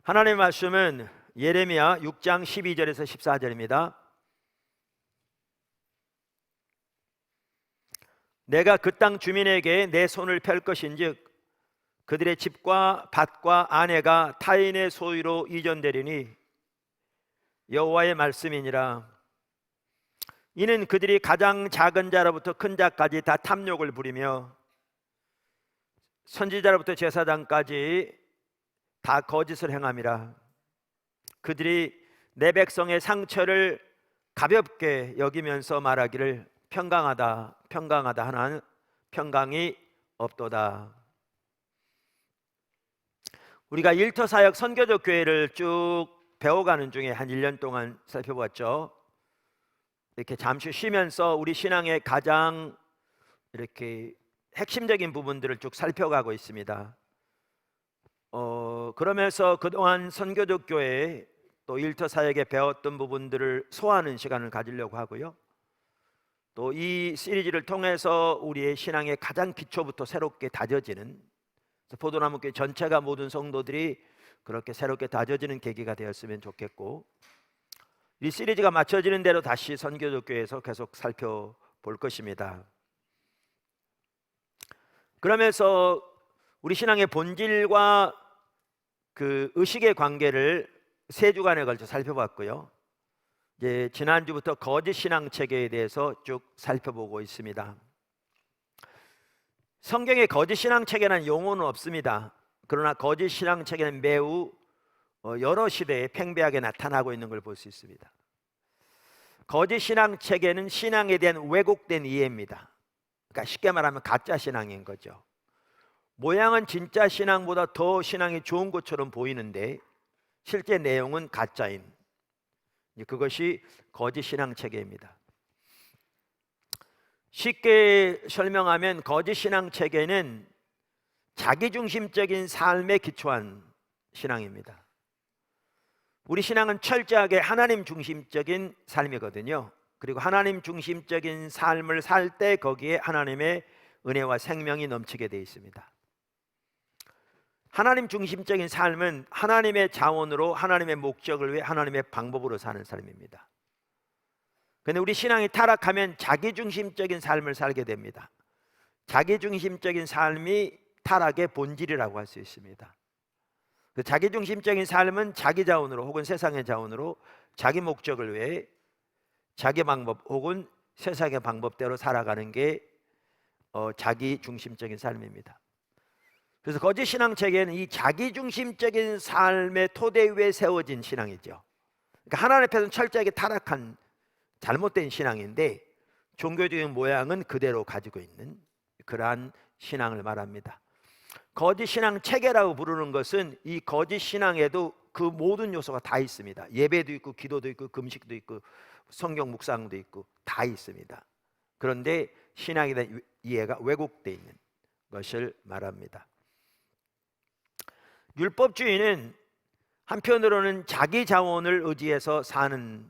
하나님의 말씀은 예레미야 6장 12절에서 14절입니다. 내가 그 땅 주민에게 내 손을 펼 것인즉 그들의 집과 밭과 아내가 타인의 소유로 이전되리니 여호와의 말씀이니라. 이는 그들이 가장 작은 자로부터 큰 자까지 다 탐욕을 부리며 선지자로부터 제사장까지 다 거짓을 행함이라. 그들이 내 백성의 상처를 가볍게 여기면서 말하기를 평강하다 평강하다 하나 평강이 없도다. 우리가 일터사역 선교적 교회를 쭉 배워가는 중에 한 1년 동안 살펴봤죠. 이렇게 잠시 쉬면서 우리 신앙의 가장 이렇게 핵심적인 부분들을 쭉 살펴가고 있습니다. 그러면서 그동안 선교적 교회 또 일터사역에 배웠던 부분들을 소화하는 시간을 가지려고 하고요. 또 이 시리즈를 통해서 우리의 신앙의 가장 기초부터 새롭게 다져지는, 포도나무교회 전체가 모든 성도들이 그렇게 새롭게 다져지는 계기가 되었으면 좋겠고, 이 시리즈가 맞춰지는 대로 다시 선교적 교회에서 계속 살펴볼 것입니다. 그러면서 우리 신앙의 본질과 그 의식의 관계를 3주간에 걸쳐 살펴봤고요. 이제 지난주부터 거짓 신앙 체계에 대해서 쭉 살펴보고 있습니다. 성경에 거짓 신앙 체계라는 용어는 없습니다. 그러나 거짓 신앙 체계는 매우 여러 시대에 팽배하게 나타나고 있는 걸 볼 수 있습니다. 거짓 신앙 체계는 신앙에 대한 왜곡된 이해입니다. 그러니까 쉽게 말하면 가짜 신앙인 거죠. 모양은 진짜 신앙보다 더 신앙이 좋은 것처럼 보이는데 실제 내용은 가짜인, 그것이 거짓 신앙 체계입니다. 쉽게 설명하면 거짓 신앙 체계는 자기중심적인 삶에 기초한 신앙입니다. 우리 신앙은 철저하게 하나님 중심적인 삶이거든요. 그리고 하나님 중심적인 삶을 살 때 거기에 하나님의 은혜와 생명이 넘치게 되어 있습니다. 하나님 중심적인 삶은 하나님의 자원으로 하나님의 목적을 위해 하나님의 방법으로 사는 삶입니다. 그런데 우리 신앙이 타락하면 자기중심적인 삶을 살게 됩니다. 자기중심적인 삶이 타락의 본질이라고 할 수 있습니다. 그 자기중심적인 삶은 자기 자원으로 혹은 세상의 자원으로 자기 목적을 위해 자기 방법 혹은 세상의 방법대로 살아가는 게 자기중심적인 삶입니다. 그래서 거짓 신앙 체계는 이 자기중심적인 삶의 토대 위에 세워진 신앙이죠. 그러니까 하나님 앞에서는 철저하게 타락한 잘못된 신앙인데 종교적인 모양은 그대로 가지고 있는 그러한 신앙을 말합니다. 거짓 신앙 체계라고 부르는 것은 이 거짓 신앙에도 그 모든 요소가 다 있습니다. 예배도 있고 기도도 있고 금식도 있고 성경 묵상도 있고 다 있습니다. 그런데 신앙에 대한 이해가 왜곡되어 있는 것을 말합니다. 율법주의는 한편으로는 자기 자원을 의지해서 사는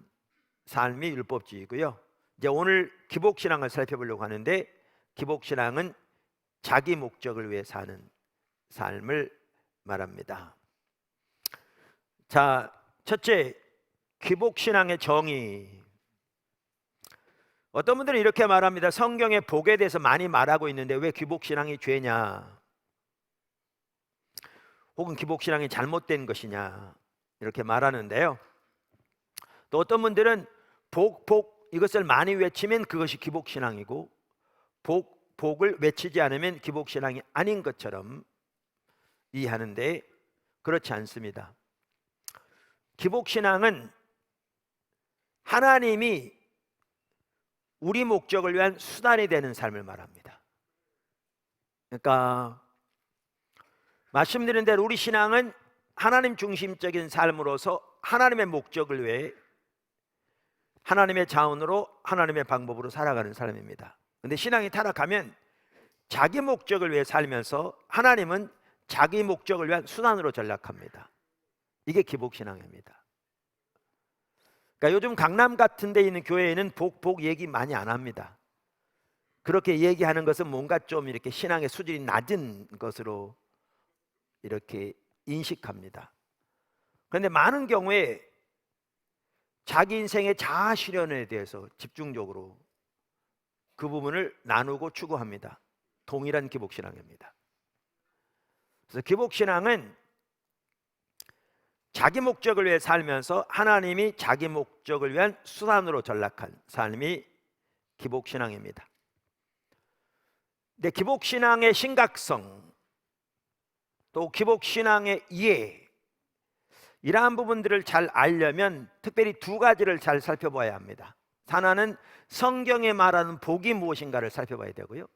삶이 율법주의고요. 이제 오늘 기복신앙을 살펴보려고 하는데, 기복신앙은 자기 목적을 위해 사는 삶을 말합니다. 자, 첫째, 기복신앙의 정의. 어떤 분들은 이렇게 말합니다. 성경에 복에 대해서 많이 말하고 있는데 왜 기복신앙이 죄냐, 혹은 기복신앙이 잘못된 것이냐 이렇게 말하는데요. 또 어떤 분들은 복 이것을 많이 외치면 그것이 기복신앙이고 복을 외치지 않으면 기복신앙이 아닌 것처럼 이해하는데 그렇지 않습니다. 기복신앙은 하나님이 우리 목적을 위한 수단이 되는 삶을 말합니다. 그러니까 말씀드린 대로 우리 신앙은 하나님 중심적인 삶으로서 하나님의 목적을 위해 하나님의 자원으로 하나님의 방법으로 살아가는 삶입니다. 그런데 신앙이 타락하면 자기 목적을 위해 살면서 하나님은 자기 목적을 위한 수단으로 전락합니다. 이게 기복신앙입니다. 그러니까 요즘 강남 같은 데 있는 교회에는 복 얘기 많이 안 합니다. 그렇게 얘기하는 것은 뭔가 좀 이렇게 신앙의 수준이 낮은 것으로 이렇게 인식합니다. 그런데 많은 경우에 자기 인생의 자아 실현에 대해서 집중적으로 그 부분을 나누고 추구합니다. 동일한 기복신앙입니다. 그래서 기복신앙은 자기 목적을 위해 살면서 하나님이 자기 목적을 위한 수단으로 전락한 삶이 기복신앙입니다. 근데 기복신앙의 심각성, 또 기복신앙의 이해, 이러한 부분들을 잘 알려면 특별히 두 가지를 잘 살펴봐야 합니다. 하나는 성경에 말하는 복이 무엇인가를 살펴봐야 되고요,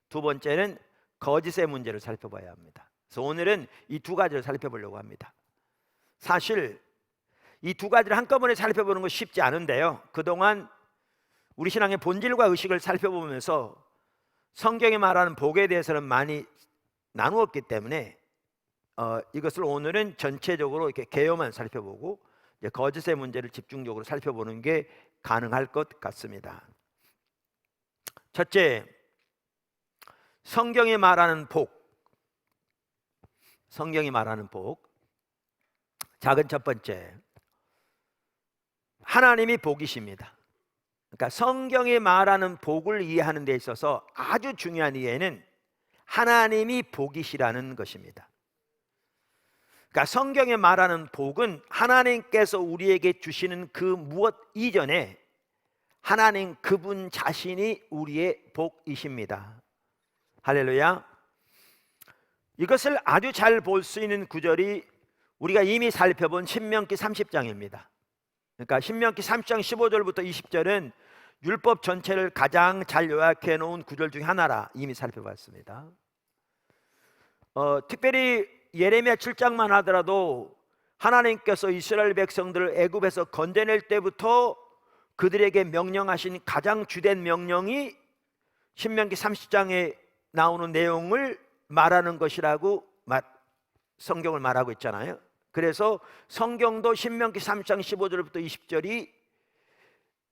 두 번째는 거짓의 문제를 살펴봐야 합니다. 그래서 오늘은 이 두 가지를 살펴보려고 합니다. 사실 이 두 가지를 한꺼번에 살펴보는 것이 쉽지 않은데요, 그동안 우리 신앙의 본질과 의식을 살펴보면서 성경에 말하는 복에 대해서는 많이 나누었기 때문에 이것을 오늘은 전체적으로 이렇게 개요만 살펴보고 이제 거짓의 문제를 집중적으로 살펴보는 게 가능할 것 같습니다. 첫째, 성경이 말하는 복. 성경이 말하는 복. 작은 첫 번째, 하나님이 복이십니다. 그러니까 성경이 말하는 복을 이해하는 데 있어서 아주 중요한 이해는 하나님이 복이시라는 것입니다. 그러니까 성경에 말하는 복은 하나님께서 우리에게 주시는 그 무엇 이전에 하나님 그분 자신이 우리의 복이십니다. 할렐루야. 이것을 아주 잘 볼 수 있는 구절이 우리가 이미 살펴본 신명기 30장입니다. 그러니까 신명기 30장 15절부터 20절은 율법 전체를 가장 잘 요약해 놓은 구절 중에 하나라 이미 살펴봤습니다. 특별히 예레미야 7장만 하더라도 하나님께서 이스라엘 백성들을 애굽에서 건져낼 때부터 그들에게 명령하신 가장 주된 명령이 신명기 30장에 나오는 내용을 말하는 것이라고 성경을 말하고 있잖아요. 그래서 성경도 신명기 3장 15절부터 20절이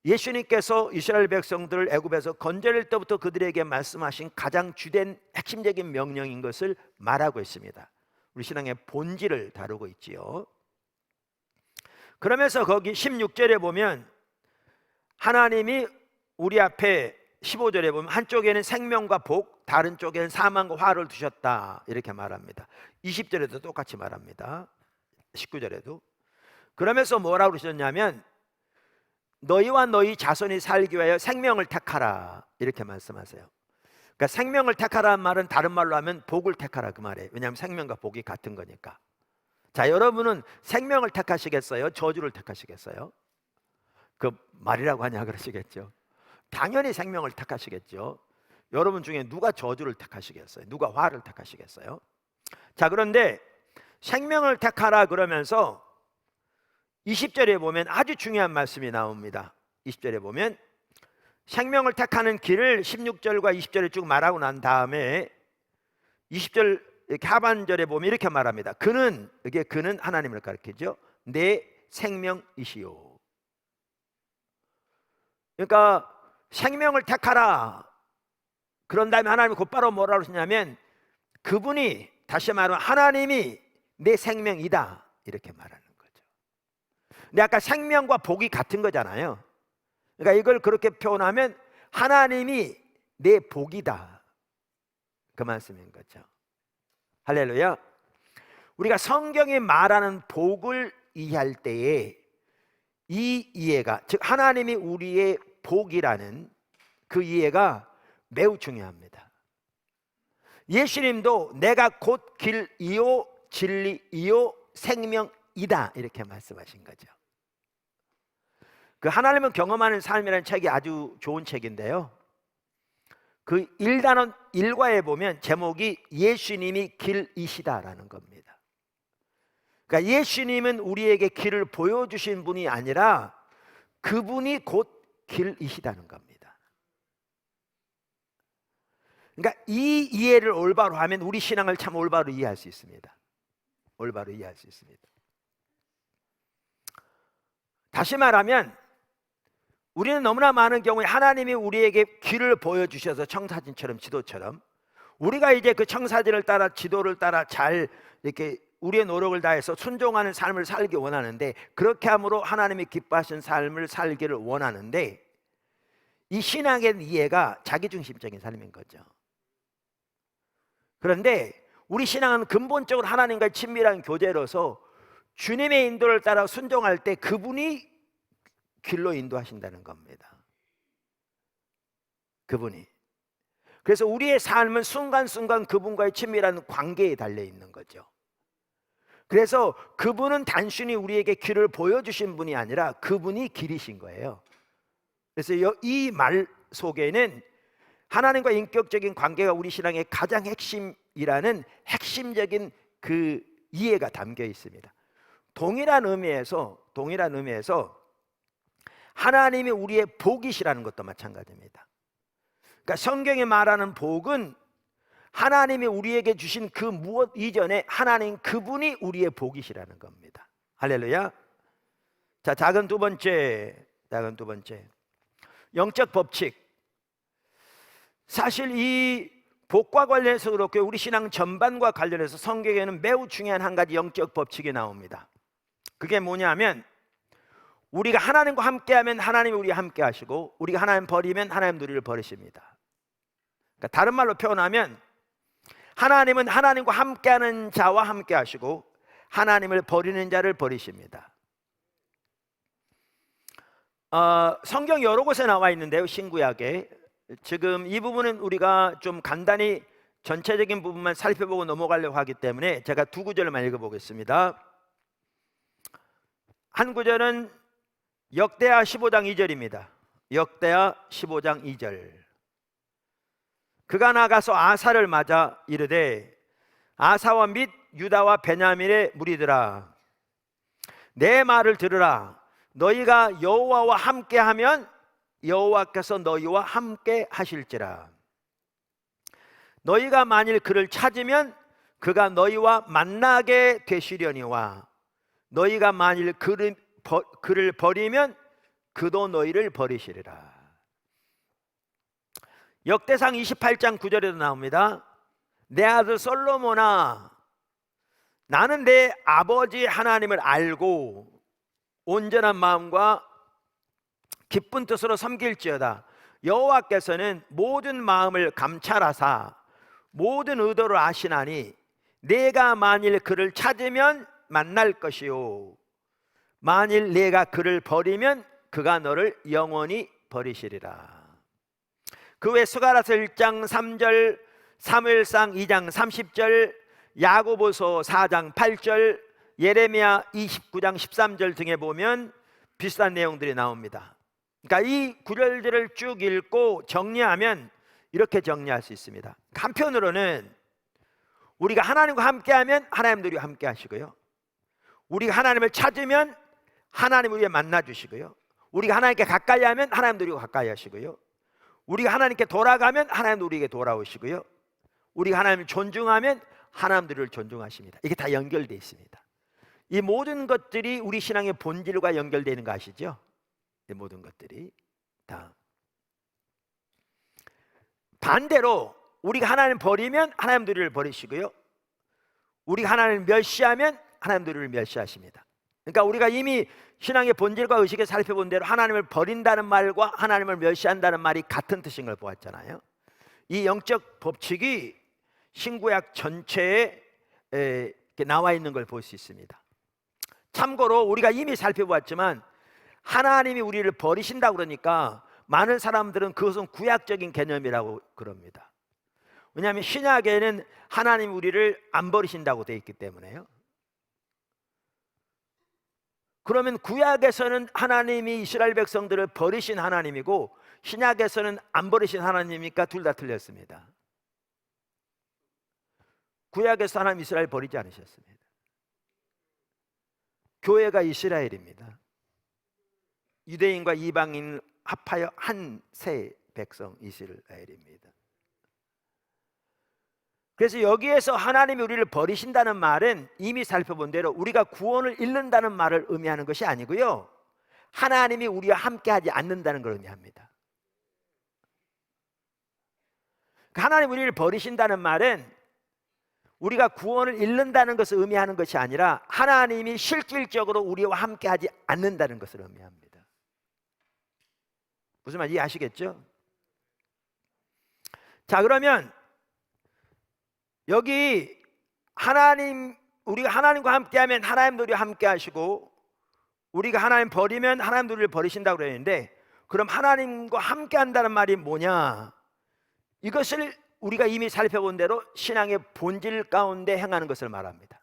예수님께서 이스라엘 백성들을 애굽에서 건져낼 때부터 그들에게 말씀하신 가장 주된 핵심적인 명령인 것을 말하고 있습니다. 우리 신앙의 본질을 다루고 있지요. 그러면서 거기 16절에 보면 하나님이 우리 앞에 15절에 보면 한쪽에는 생명과 복, 다른 쪽에는 사망과 화를 두셨다 이렇게 말합니다. 20절에도 똑같이 말합니다. 19절에도. 그러면서 뭐라고 그러셨냐면 너희와 너희 자손이 살기 위하여 생명을 택하라 이렇게 말씀하세요. 그러니까 생명을 택하라는 말은 다른 말로 하면 복을 택하라 그 말이에요. 왜냐하면 생명과 복이 같은 거니까. 자, 여러분은 생명을 택하시겠어요? 저주를 택하시겠어요? 그 말이라고 하냐 그러시겠죠. 당연히 생명을 택하시겠죠. 여러분 중에 누가 저주를 택하시겠어요? 누가 화를 택하시겠어요? 자, 그런데 생명을 택하라 그러면서 20절에 보면 아주 중요한 말씀이 나옵니다. 20절에 보면 생명을 택하는 길을 16절과 20절에 쭉 말하고 난 다음에 20절 이렇게 하반절에 보면 이렇게 말합니다. 그는 하나님을 가리키죠. 내 생명이시요. 그러니까 생명을 택하라. 그런 다음에 하나님이 곧바로 뭐라고 하시냐면 그분이, 다시 말하면 하나님이 내 생명이다 이렇게 말하는 거죠. 근데 아까 생명과 복이 같은 거잖아요. 그러니까 이걸 그렇게 표현하면 하나님이 내 복이다 그 말씀인 거죠. 할렐루야. 우리가 성경이 말하는 복을 이해할 때에 이 이해가, 즉 하나님이 우리의 복이라는 그 이해가 매우 중요합니다. 예수님도 내가 곧 길이요 진리이요 생명이다 이렇게 말씀하신 거죠. 그 하나님을 경험하는 삶이라는 책이 아주 좋은 책인데요, 그 1단원 1과에 보면 제목이 예수님이 길이시다라는 겁니다. 그러니까 예수님은 우리에게 길을 보여주신 분이 아니라 그분이 곧 길이시다는 겁니다. 그러니까 이 이해를 올바로 하면 우리 신앙을 참 올바로 이해할 수 있습니다. 올바로 이해할 수 있습니다. 다시 말하면 우리는 너무나 많은 경우에 하나님이 우리에게 길을 보여주셔서 청사진처럼 지도처럼 우리가 이제 그 청사진을 따라 지도를 따라 잘 이렇게 우리의 노력을 다해서 순종하는 삶을 살기 원하는데, 그렇게 함으로 하나님이 기뻐하시는 삶을 살기를 원하는데, 이 신앙의 이해가 자기중심적인 삶인 거죠. 그런데 우리 신앙은 근본적으로 하나님과의 친밀한 교제로서 주님의 인도를 따라 순종할 때 그분이 길로 인도하신다는 겁니다. 그분이. 그래서 우리의 삶은 순간순간 그분과의 친밀한 관계에 달려 있는 거죠. 그래서 그분은 단순히 우리에게 길을 보여주신 분이 아니라 그분이 길이신 거예요. 그래서 이 말 속에는 하나님과 인격적인 관계가 우리 신앙의 가장 핵심이라는 핵심적인 그 이해가 담겨 있습니다. 동일한 의미에서 하나님이 우리의 복이시라는 것도 마찬가지입니다. 그러니까 성경이 말하는 복은 하나님이 우리에게 주신 그 무엇 이전에 하나님 그분이 우리의 복이시라는 겁니다. 할렐루야. 자, 작은 두 번째 영적 법칙. 사실 이 복과 관련해서 그렇고 우리 신앙 전반과 관련해서 성경에는 매우 중요한 한 가지 영적 법칙이 나옵니다. 그게 뭐냐면, 우리가 하나님과 함께하면 하나님이 우리와 함께 하시고, 우리가 하나님 버리면 하나님 우리를 버리십니다. 그러니까 다른 말로 표현하면, 하나님은 하나님과 함께하는 자와 함께 하시고 하나님을 버리는 자를 버리십니다. 성경 여러 곳에 나와 있는데요, 신구약에. 지금 이 부분은 우리가 좀 간단히 전체적인 부분만 살펴보고 넘어가려고 하기 때문에 제가 두 구절만 읽어보겠습니다. 한 구절은 역대하 15장 2절입니다. 역대하 15장 2절. 그가 나가서 아사를 맞아 이르되, 아사와 및 유다와 베냐민의 무리들아, 내 말을 들으라. 너희가 여호와와 함께하면 여호와께서 너희와 함께 하실지라. 너희가 만일 그를 찾으면 그가 너희와 만나게 되시려니와, 너희가 만일 그를 버리면 그도 너희를 버리시리라. 역대상 28장 9절에도 나옵니다. 내 아들 솔로몬아, 나는 내 아버지 하나님을 알고 온전한 마음과 기쁜 뜻으로 섬길지어다. 여호와께서는 모든 마음을 감찰하사 모든 의도를 아시나니, 내가 만일 그를 찾으면 만날 것이요, 만일 내가 그를 버리면 그가 너를 영원히 버리시리라. 그 외 스가랴서 1장 3절, 사무엘상 2장 30절, 야고보서 4장 8절, 예레미야 29장 13절 등에 보면 비슷한 내용들이 나옵니다. 그러니까 이 구절들을 쭉 읽고 정리하면 이렇게 정리할 수 있습니다. 한편으로는 우리가 하나님과 함께하면 하나님도 우리와 함께 하시고요, 우리가 하나님을 찾으면 하나님 우리와 만나 주시고요, 우리가 하나님께 가까이 하면 하나님도 우리와 가까이 하시고요, 우리가 하나님께 돌아가면 하나님도 우리에게 돌아오시고요, 우리가 하나님을 존중하면 하나님도 우리를 존중하십니다. 이게 다 연결되어 있습니다. 이 모든 것들이 우리 신앙의 본질과 연결되는 거 아시죠? 이 모든 것들이 다. 반대로 우리가 하나님을 버리면 하나님도 우리를 버리시고요, 우리가 하나님을 멸시하면 하나님도 우리를 멸시하십니다. 그러니까 우리가 이미 신앙의 본질과 의식에 살펴본 대로 하나님을 버린다는 말과 하나님을 멸시한다는 말이 같은 뜻인 걸 보았잖아요. 이 영적 법칙이 신구약 전체에 나와 있는 걸 볼 수 있습니다. 참고로 우리가 이미 살펴보았지만 하나님이 우리를 버리신다고 그러니까 많은 사람들은 그것은 구약적인 개념이라고 그럽니다. 왜냐하면 신약에는 하나님이 우리를 안 버리신다고 되어 있기 때문에요. 그러면 구약에서는 하나님이 이스라엘 백성들을 버리신 하나님이고 신약에서는 안 버리신 하나님이니까 둘 다 틀렸습니다. 구약에서 하나님 이스라엘 버리지 않으셨습니다. 교회가 이스라엘입니다. 유대인과 이방인 합하여 한 세 백성 이스라엘입니다. 그래서 여기에서 하나님이 우리를 버리신다는 말은 이미 살펴본 대로 우리가 구원을 잃는다는 말을 의미하는 것이 아니고요, 하나님이 우리와 함께하지 않는다는 걸 의미합니다. 하나님 우리를 버리신다는 말은 우리가 구원을 잃는다는 것을 의미하는 것이 아니라 하나님이 실질적으로 우리와 함께하지 않는다는 것을 의미합니다. 무슨 말 이해하시겠죠? 자, 그러면 여기 우리가 하나님과 함께하면 하나님도 우리와 함께하시고, 우리가 하나님 버리면 하나님도 우리를 버리신다고 그랬는데, 그럼 하나님과 함께한다는 말이 뭐냐? 이것을 우리가 이미 살펴본 대로 신앙의 본질 가운데 행하는 것을 말합니다.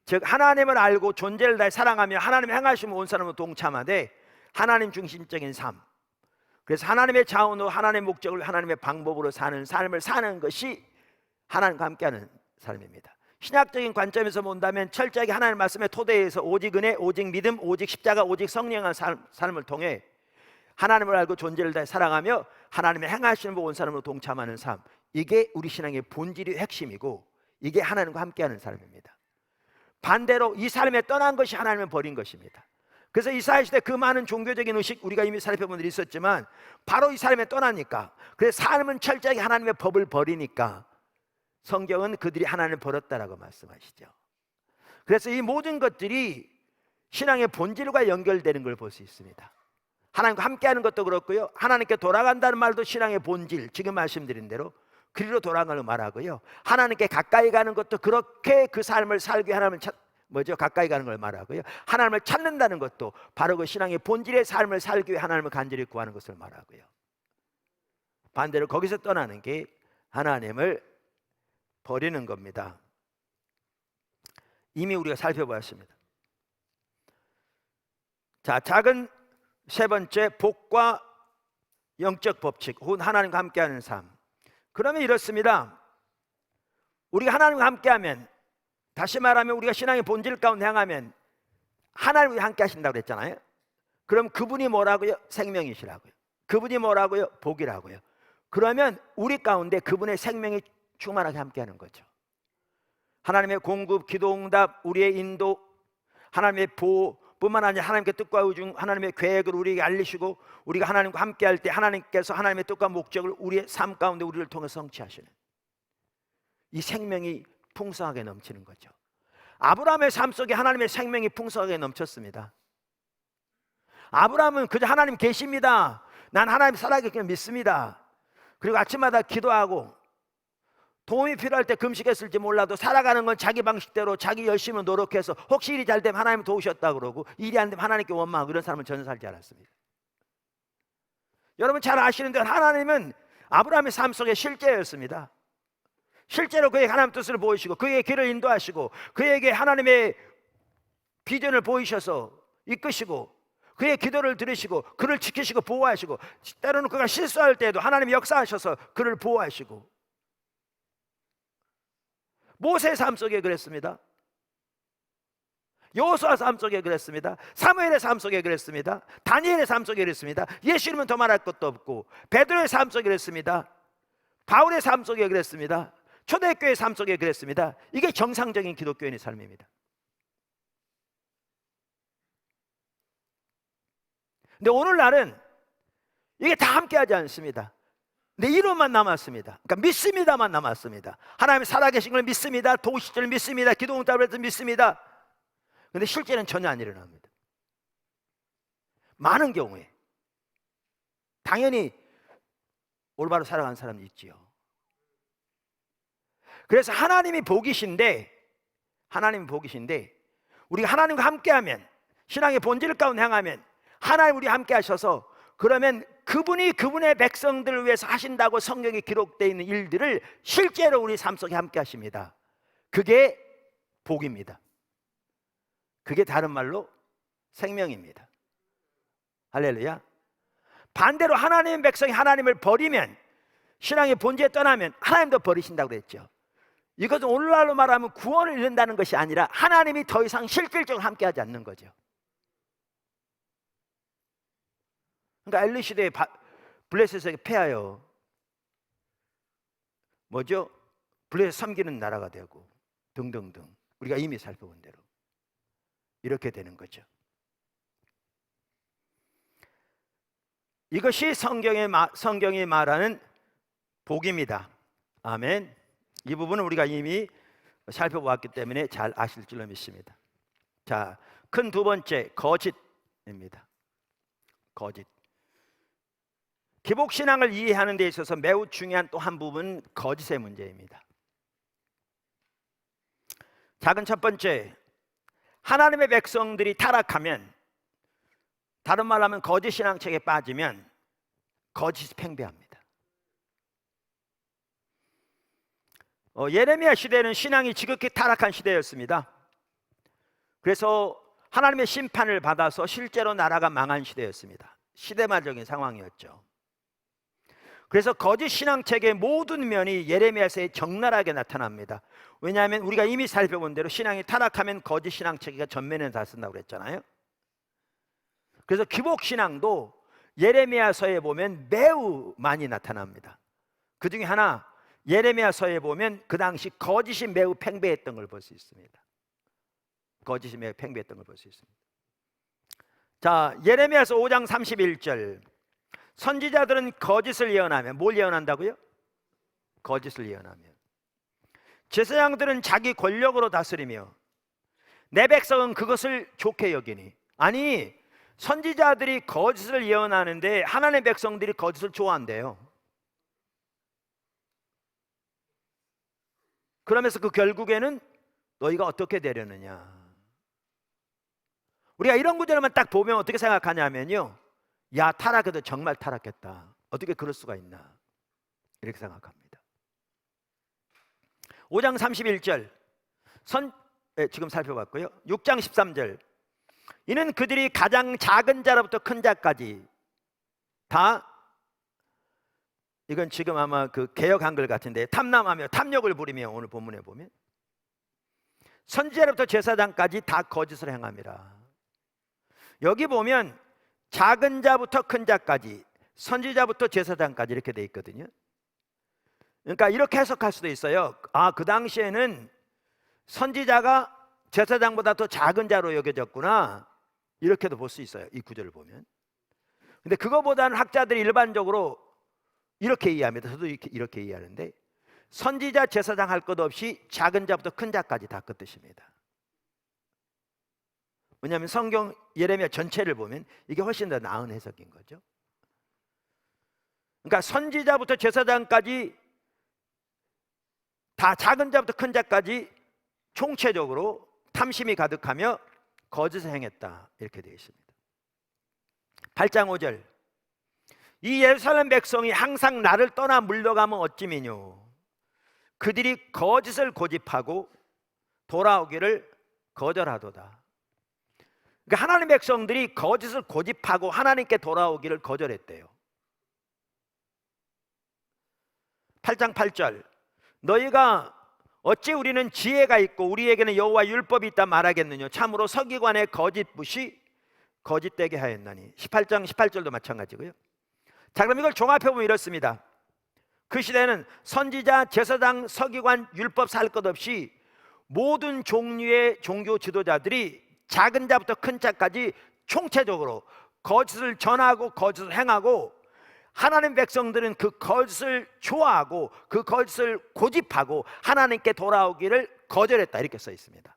즉 하나님을 알고 존재를 다해 사랑하며 하나님의 행하심을 온 사람으로 동참하되 하나님 중심적인 삶, 그래서 하나님의 자원으로 하나님의 목적을 하나님의 방법으로 사는 삶을 사는 것이 하나님과 함께하는 삶입니다. 신약적인 관점에서 본다면 철저하게 하나님의 말씀의 토대에서 오직 은혜, 오직 믿음, 오직 십자가, 오직 성령의 삶을 통해 하나님을 알고 존재를 다해 사랑하며 하나님의 행하심을 온 사람으로 동참하는 삶, 이게 우리 신앙의 본질이 핵심이고 이게 하나님과 함께하는 삶입니다. 반대로 이 삶에 떠난 것이 하나님을 버린 것입니다. 그래서 이사야 시대 그 많은 종교적인 의식 우리가 이미 살펴본 일이 있었지만 바로 이 삶에 떠나니까, 그래서 삶은 철저하게 하나님의 법을 버리니까 성경은 그들이 하나님을 버렸다라고 말씀하시죠. 그래서 이 모든 것들이 신앙의 본질과 연결되는 걸 볼 수 있습니다. 하나님과 함께하는 것도 그렇고요, 하나님께 돌아간다는 말도 신앙의 본질, 지금 말씀드린 대로 그리로 돌아가는 걸 말하고요, 하나님께 가까이 가는 것도 그렇게 그 삶을 살기 위해 하나님을 가까이 가는 걸 말하고요, 하나님을 찾는다는 것도 바로 그 신앙의 본질의 삶을 살기 위해 하나님을 간절히 구하는 것을 말하고요, 반대로 거기서 떠나는 게 하나님을 버리는 겁니다. 이미 우리가 살펴보았습니다. 자, 작은 세 번째, 복과 영적 법칙 혹은 하나님과 함께하는 삶. 그러면 이렇습니다. 우리가 하나님과 함께하면, 다시 말하면 우리가 신앙의 본질 가운데 향하면 하나님이 함께 하신다고 그랬잖아요. 그럼 그분이 뭐라고요? 생명이시라고요. 그분이 뭐라고요? 복이라고요. 그러면 우리 가운데 그분의 생명이 충만하게 함께하는 거죠. 하나님의 공급, 기도응답, 우리의 인도, 하나님의 보호 뿐만 아니라 하나님께 뜻과 의중, 하나님의 계획을 우리에게 알리시고 우리가 하나님과 함께할 때 하나님께서 하나님의 뜻과 목적을 우리의 삶 가운데 우리를 통해 성취하시는 이 생명이 풍성하게 넘치는 거죠. 아브라함의 삶 속에 하나님의 생명이 풍성하게 넘쳤습니다. 아브라함은 그저 하나님 계십니다, 난 하나님 살아계시는 믿습니다, 그리고 아침마다 기도하고 도움이 필요할 때 금식했을지 몰라도 살아가는 건 자기 방식대로 자기 열심히 노력해서 혹시 일이 잘 되면 하나님 도우셨다 그러고 일이 안 되면 하나님께 원망하고 이런 사람은 전혀 살지 않았습니다. 여러분 잘 아시는 대로 하나님은 아브라함의 삶 속에 실제였습니다. 실제로 그에게 하나님 뜻을 보이시고 그에게 길을 인도하시고 그에게 하나님의 비전을 보이셔서 이끄시고 그의 기도를 들으시고 그를 지키시고 보호하시고, 때로는 그가 실수할 때에도 하나님이 역사하셔서 그를 보호하시고, 모세의 삶 속에 그랬습니다. 여호수아 삶 속에 그랬습니다. 사무엘의 삶 속에 그랬습니다. 다니엘의 삶 속에 그랬습니다. 예수님은 더 말할 것도 없고, 베드로의 삶 속에 그랬습니다. 바울의 삶 속에 그랬습니다. 초대교회의 삶 속에 그랬습니다. 이게 정상적인 기독교인의 삶입니다. 근데 오늘날은 이게 다 함께하지 않습니다. 근데 이론만 남았습니다. 그러니까 믿습니다만 남았습니다. 하나님이 살아계신 걸 믿습니다. 도우실 믿습니다. 기도응답을 믿습니다. 근데 실제는 전혀 안 일어납니다. 많은 경우에 당연히 올바로 살아가는 사람도 있지요. 그래서 하나님이 복이신데 우리가 하나님과 함께하면, 신앙의 본질 가운데 향하면 하나님 우리 함께 하셔서, 그러면 그분이 그분의 백성들을 위해서 하신다고 성경에 기록되어 있는 일들을 실제로 우리 삶 속에 함께 하십니다. 그게 복입니다. 그게 다른 말로 생명입니다. 할렐루야. 반대로 하나님의 백성이 하나님을 버리면, 신앙의 본질에 떠나면 하나님도 버리신다고 그랬죠. 이것은 오늘날로 말하면 구원을 잃는다는 것이 아니라 하나님이 더 이상 실질적으로 함께하지 않는 거죠. 그러니까 엘리 시대의 블레셋에게 패하여 뭐죠? 블레셋 섬기는 나라가 되고 등등등, 우리가 이미 살펴본 대로 이렇게 되는 거죠. 이것이 성경이 말하는 복입니다. 아멘. 이 부분은 우리가 이미 살펴보았기 때문에 잘 아실 줄로 믿습니다. 자, 큰 두 번째, 거짓입니다. 거짓. 기복신앙을 이해하는 데 있어서 매우 중요한 또 한 부분은 거짓의 문제입니다. 작은 첫 번째, 하나님의 백성들이 타락하면, 다른 말로 하면 거짓 신앙책에 빠지면 거짓이 팽배합니다. 예레미야 시대는 신앙이 지극히 타락한 시대였습니다. 그래서 하나님의 심판을 받아서 실제로 나라가 망한 시대였습니다. 시대말적인 상황이었죠. 그래서 거짓 신앙책의 모든 면이 예레미야서에 적나라하게 나타납니다. 왜냐하면 우리가 이미 살펴본 대로 신앙이 타락하면 거짓 신앙책이 전면에 나선다고 그랬잖아요. 그래서 기복 신앙도 예레미야서에 보면 매우 많이 나타납니다. 그 중에 하나, 예레미야서에 보면 그 당시 거짓이 매우 팽배했던 걸 볼 수 있습니다. 거짓이 매우 팽배했던 걸 볼 수 있습니다. 자, 예레미야서 5장 31절. 선지자들은 거짓을 예언하며, 뭘 예언한다고요? 거짓을 예언하며. 제사장들은 자기 권력으로 다스리며 내 백성은 그것을 좋게 여기니. 아니, 선지자들이 거짓을 예언하는데 하나님의 백성들이 거짓을 좋아한대요. 그러면서 그 결국에는 너희가 어떻게 되려느냐. 우리가 이런 구절만 딱 보면 어떻게 생각하냐면요, 야, 타락해도 정말 타락했다. 어떻게 그럴 수가 있나, 이렇게 생각합니다. 5장 31절 지금 살펴봤고요. 6장 13절. 이는 그들이 가장 작은 자로부터 큰 자까지 다, 이건 지금 아마 그 개역 한글 같은데, 탐남하며 탐욕을 부리며, 오늘 본문에 보면 선지자로부터 제사장까지 다 거짓을 행함이라. 여기 보면 작은 자부터 큰 자까지, 선지자부터 제사장까지 이렇게 돼 있거든요. 그러니까 이렇게 해석할 수도 있어요. 아, 그 당시에는 선지자가 제사장보다 더 작은 자로 여겨졌구나, 이렇게도 볼 수 있어요, 이 구절을 보면. 근데 그거보다는 학자들이 일반적으로 이렇게 이해합니다. 저도 이렇게 이해하는데, 선지자, 제사장 할 것 없이 작은 자부터 큰 자까지 다 그 뜻입니다. 왜냐하면 성경 예레미야 전체를 보면 이게 훨씬 더 나은 해석인 거죠. 그러니까 선지자부터 제사장까지 다, 작은 자부터 큰 자까지 총체적으로 탐심이 가득하며 거짓을 행했다, 이렇게 되어 있습니다. 8장 5절. 이 예루살렘 백성이 항상 나를 떠나 물러가면 어찌미뇨. 그들이 거짓을 고집하고 돌아오기를 거절하도다. 그러니까 하나님 백성들이 거짓을 고집하고 하나님께 돌아오기를 거절했대요. 8장 8절. 너희가 어찌 우리는 지혜가 있고 우리에게는 여호와 율법이 있다 말하겠느냐. 참으로 서기관의 거짓붓이 거짓되게 하였나니. 18장 18절도 마찬가지고요. 자, 그럼 이걸 종합해보면 이렇습니다. 그 시대는 선지자, 제사장, 서기관, 율법 살 것 없이 모든 종류의 종교 지도자들이 작은 자부터 큰 자까지 총체적으로 거짓을 전하고 거짓을 행하고, 하나님 백성들은 그 거짓을 좋아하고 그 거짓을 고집하고 하나님께 돌아오기를 거절했다, 이렇게 써 있습니다.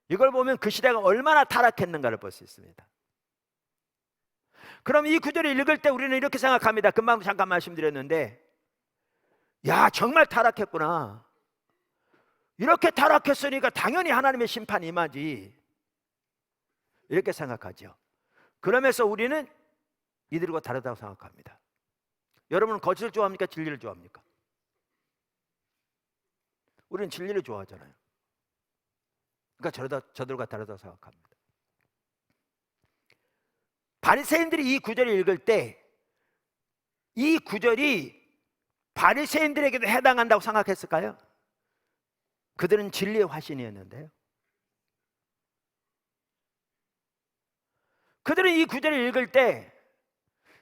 이걸 보면 그 시대가 얼마나 타락했는가를 볼 수 있습니다. 그럼 이 구절을 읽을 때 우리는 이렇게 생각합니다. 금방 잠깐 말씀드렸는데, 야, 정말 타락했구나. 이렇게 타락했으니까 당연히 하나님의 심판이 임하지, 이렇게 생각하죠. 그러면서 우리는 이들과 다르다고 생각합니다. 여러분은 거짓을 좋아합니까? 진리를 좋아합니까? 우리는 진리를 좋아하잖아요. 그러니까 저들과 다르다고 생각합니다. 바리새인들이 이 구절을 읽을 때 이 구절이 바리새인들에게도 해당한다고 생각했을까요? 그들은 진리의 화신이었는데요, 그들은 이 구절을 읽을 때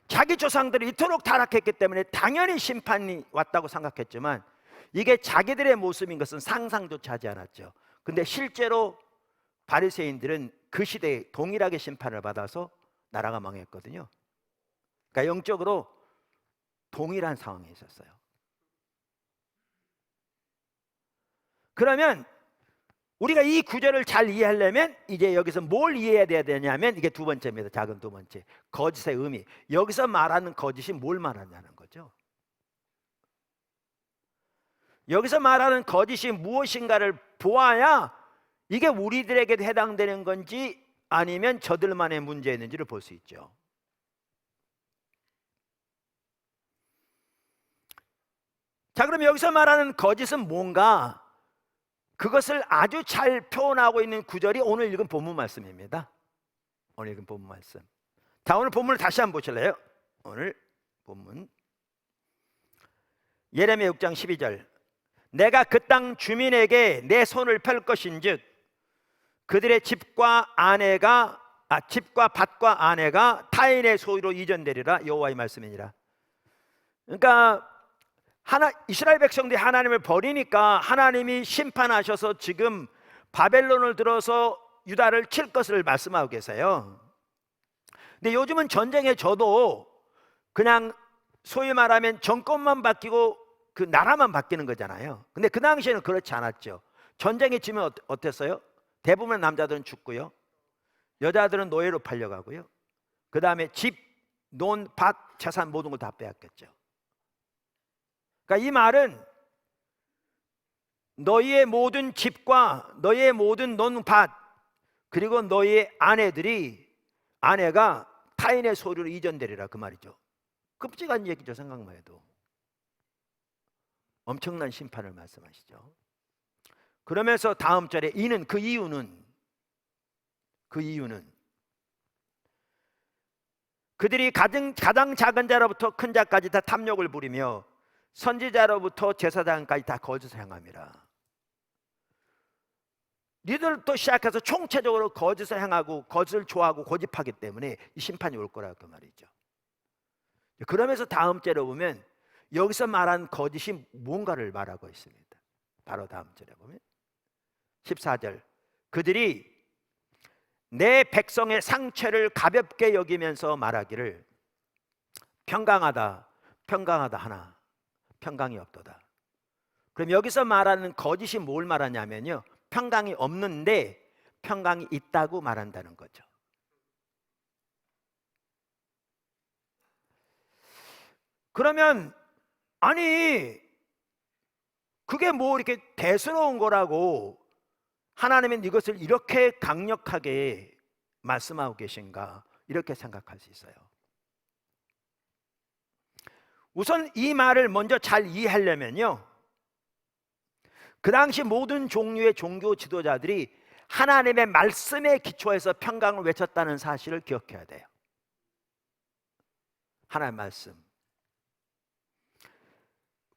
자기 조상들이 이토록 타락했기 때문에 당연히 심판이 왔다고 생각했지만, 이게 자기들의 모습인 것은 상상조차 하지 않았죠. 근데 실제로 바리새인들은 그 시대에 동일하게 심판을 받아서 나라가 망했거든요. 그러니까 영적으로 동일한 상황에 있었어요. 그러면 우리가 이 구절을 잘 이해하려면 이제 여기서 뭘 이해해야 되냐면 이게 두 번째입니다. 작은 두 번째, 거짓의 의미. 여기서 말하는 거짓이 뭘 말하냐는 거죠. 여기서 말하는 거짓이 무엇인가를 보아야 이게 우리들에게도 해당되는 건지 아니면 저들만의 문제였는지를 볼 수 있죠. 자, 그럼 여기서 말하는 거짓은 뭔가, 그것을 아주 잘 표현하고 있는 구절이 오늘 읽은 본문 말씀입니다. 오늘 읽은 본문 말씀. 자, 오늘 본문을 다시 한번 보실래요? 오늘 본문 예레미야 6장 12절. 내가 그 땅 주민에게 내 손을 펼 것인즉 그들의 집과 밭과 아내가 타인의 소유로 이전되리라. 여호와의 말씀이니라. 그러니까 이스라엘 백성들이 하나님을 버리니까 하나님이 심판하셔서 지금 바벨론을 들어서 유다를 칠 것을 말씀하고 계세요. 근데 요즘은 전쟁에 져도 그냥 소위 말하면 정권만 바뀌고 그 나라만 바뀌는 거잖아요. 근데 그 당시에는 그렇지 않았죠. 전쟁에 지면 어땠어요? 대부분의 남자들은 죽고요, 여자들은 노예로 팔려가고요, 그 다음에 집, 논, 밭, 재산 모든 걸 다 빼앗겼죠. 그러니까 이 말은 너희의 모든 집과 너희의 모든 논, 밭, 그리고 너희의 아내가 타인의 소유로 이전되리라, 그 말이죠. 끔찍한 얘기죠. 생각만 해도 엄청난 심판을 말씀하시죠. 그러면서 다음 절에 그 이유는 그들이 가장 작은 자로부터 큰 자까지 다 탐욕을 부리며 선지자로부터 제사장까지 다 거짓을 행함이라. 니들부터 시작해서 총체적으로 거짓을 행하고 거짓을 좋아하고 고집하기 때문에 이 심판이 올 거라고 그 말이죠. 그러면서 다음 절에 보면 여기서 말한 거짓이 뭔가를 말하고 있습니다. 바로 다음 절에 보면 14절. 그들이 내 백성의 상처를 가볍게 여기면서 말하기를 평강하다 하나 평강이 없도다. 그럼 여기서 말하는 거짓이 뭘 말하냐면요, 평강이 없는데 평강이 있다고 말한다는 거죠. 그러면 아니 그게 뭐 이렇게 대수로운 거라고 하나님은 이것을 이렇게 강력하게 말씀하고 계신가, 이렇게 생각할 수 있어요. 우선 이 말을 먼저 잘 이해하려면요, 그 당시 모든 종류의 종교 지도자들이 하나님의 말씀에 기초해서 평강을 외쳤다는 사실을 기억해야 돼요. 하나님의 말씀.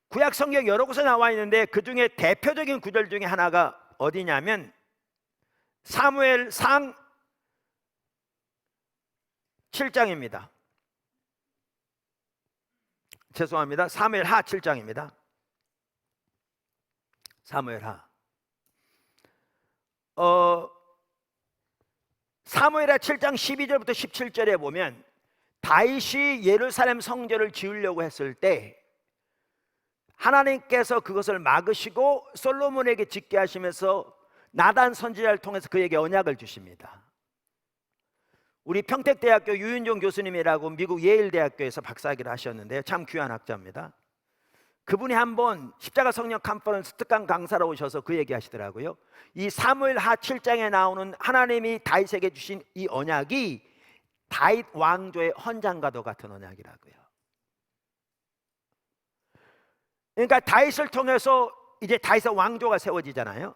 구약 성경 여러 곳에 나와 있는데 그 중에 대표적인 구절 중에 하나가 어디냐면 사무엘상 7장입니다. 죄송합니다. 사무엘하 7장입니다. 사무엘하. 사무엘하 7장 12절부터 17절에 보면 다윗이 예루살렘 성전을 지으려고 했을 때 하나님께서 그것을 막으시고 솔로몬에게 짓게 하시면서 나단 선지자를 통해서 그에게 언약을 주십니다. 우리 평택대학교 유윤종 교수님이라고 미국 예일대학교에서 박사학위를 하셨는데요, 참 귀한 학자입니다. 그분이 한번 십자가 성령 컨퍼런스 특강 강사로 오셔서 그 얘기 하시더라고요. 이 사무엘하 7장에 나오는 하나님이 다윗에게 주신 이 언약이 다윗 왕조의 헌장과도 같은 언약이라고요. 그러니까 다윗을 통해서 이제 다윗의 왕조가 세워지잖아요.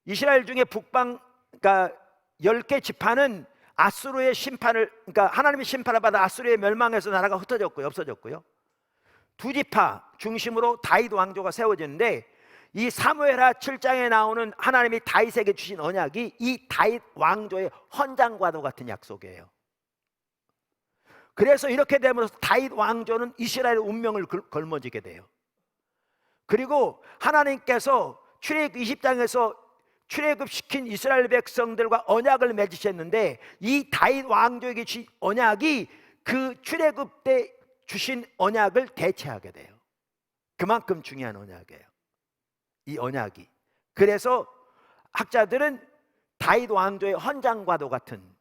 이스라엘 중에 북방, 그러니까 10개 지파는 아수르의 심판을, 그러니까 하나님의 심판을 받아 아수르의 멸망해서 나라가 흩어졌고요, 없어졌고요. 두 지파 중심으로 다윗 왕조가 세워지는데 이 사무엘하 7장에 나오는 하나님이 다윗에게 주신 언약이 이 다윗 왕조의 헌장과도 같은 약속이에요. 그래서 이렇게 되면서 다윗 왕조는 이스라엘의 운명을 걸머지게 돼요. 그리고 하나님께서 출애굽 20장에서 출애굽시킨 이스라엘 백성들과 언약을 맺으셨는데 이 다윗 왕조에게 주신 언약이 그 출애굽 때 주신 언약을 대체하게 돼요. 그만큼 중요한 언약이에요, 이 언약이. 그래서 학자들은 다윗 왕조의 헌장과도 같은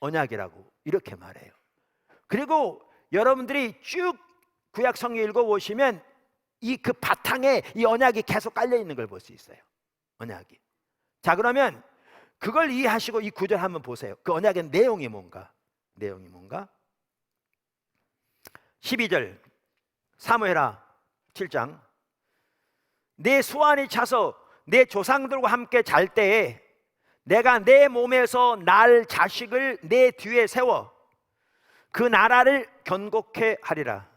언약이라고 이렇게 말해요. 그리고 여러분들이 쭉 구약 성경 읽어보시면 이 그 바탕에 이 언약이 계속 깔려 있는 걸 볼 수 있어요. 언약이. 자, 그러면 그걸 이해하시고 이 구절 한번 보세요. 그 언약의 내용이 뭔가? 12절 사무엘하 7장. 내 수완이 차서 내 조상들과 함께 잘 때에 내가 내 몸에서 날 자식을 내 뒤에 세워 그 나라를 견고케 하리라.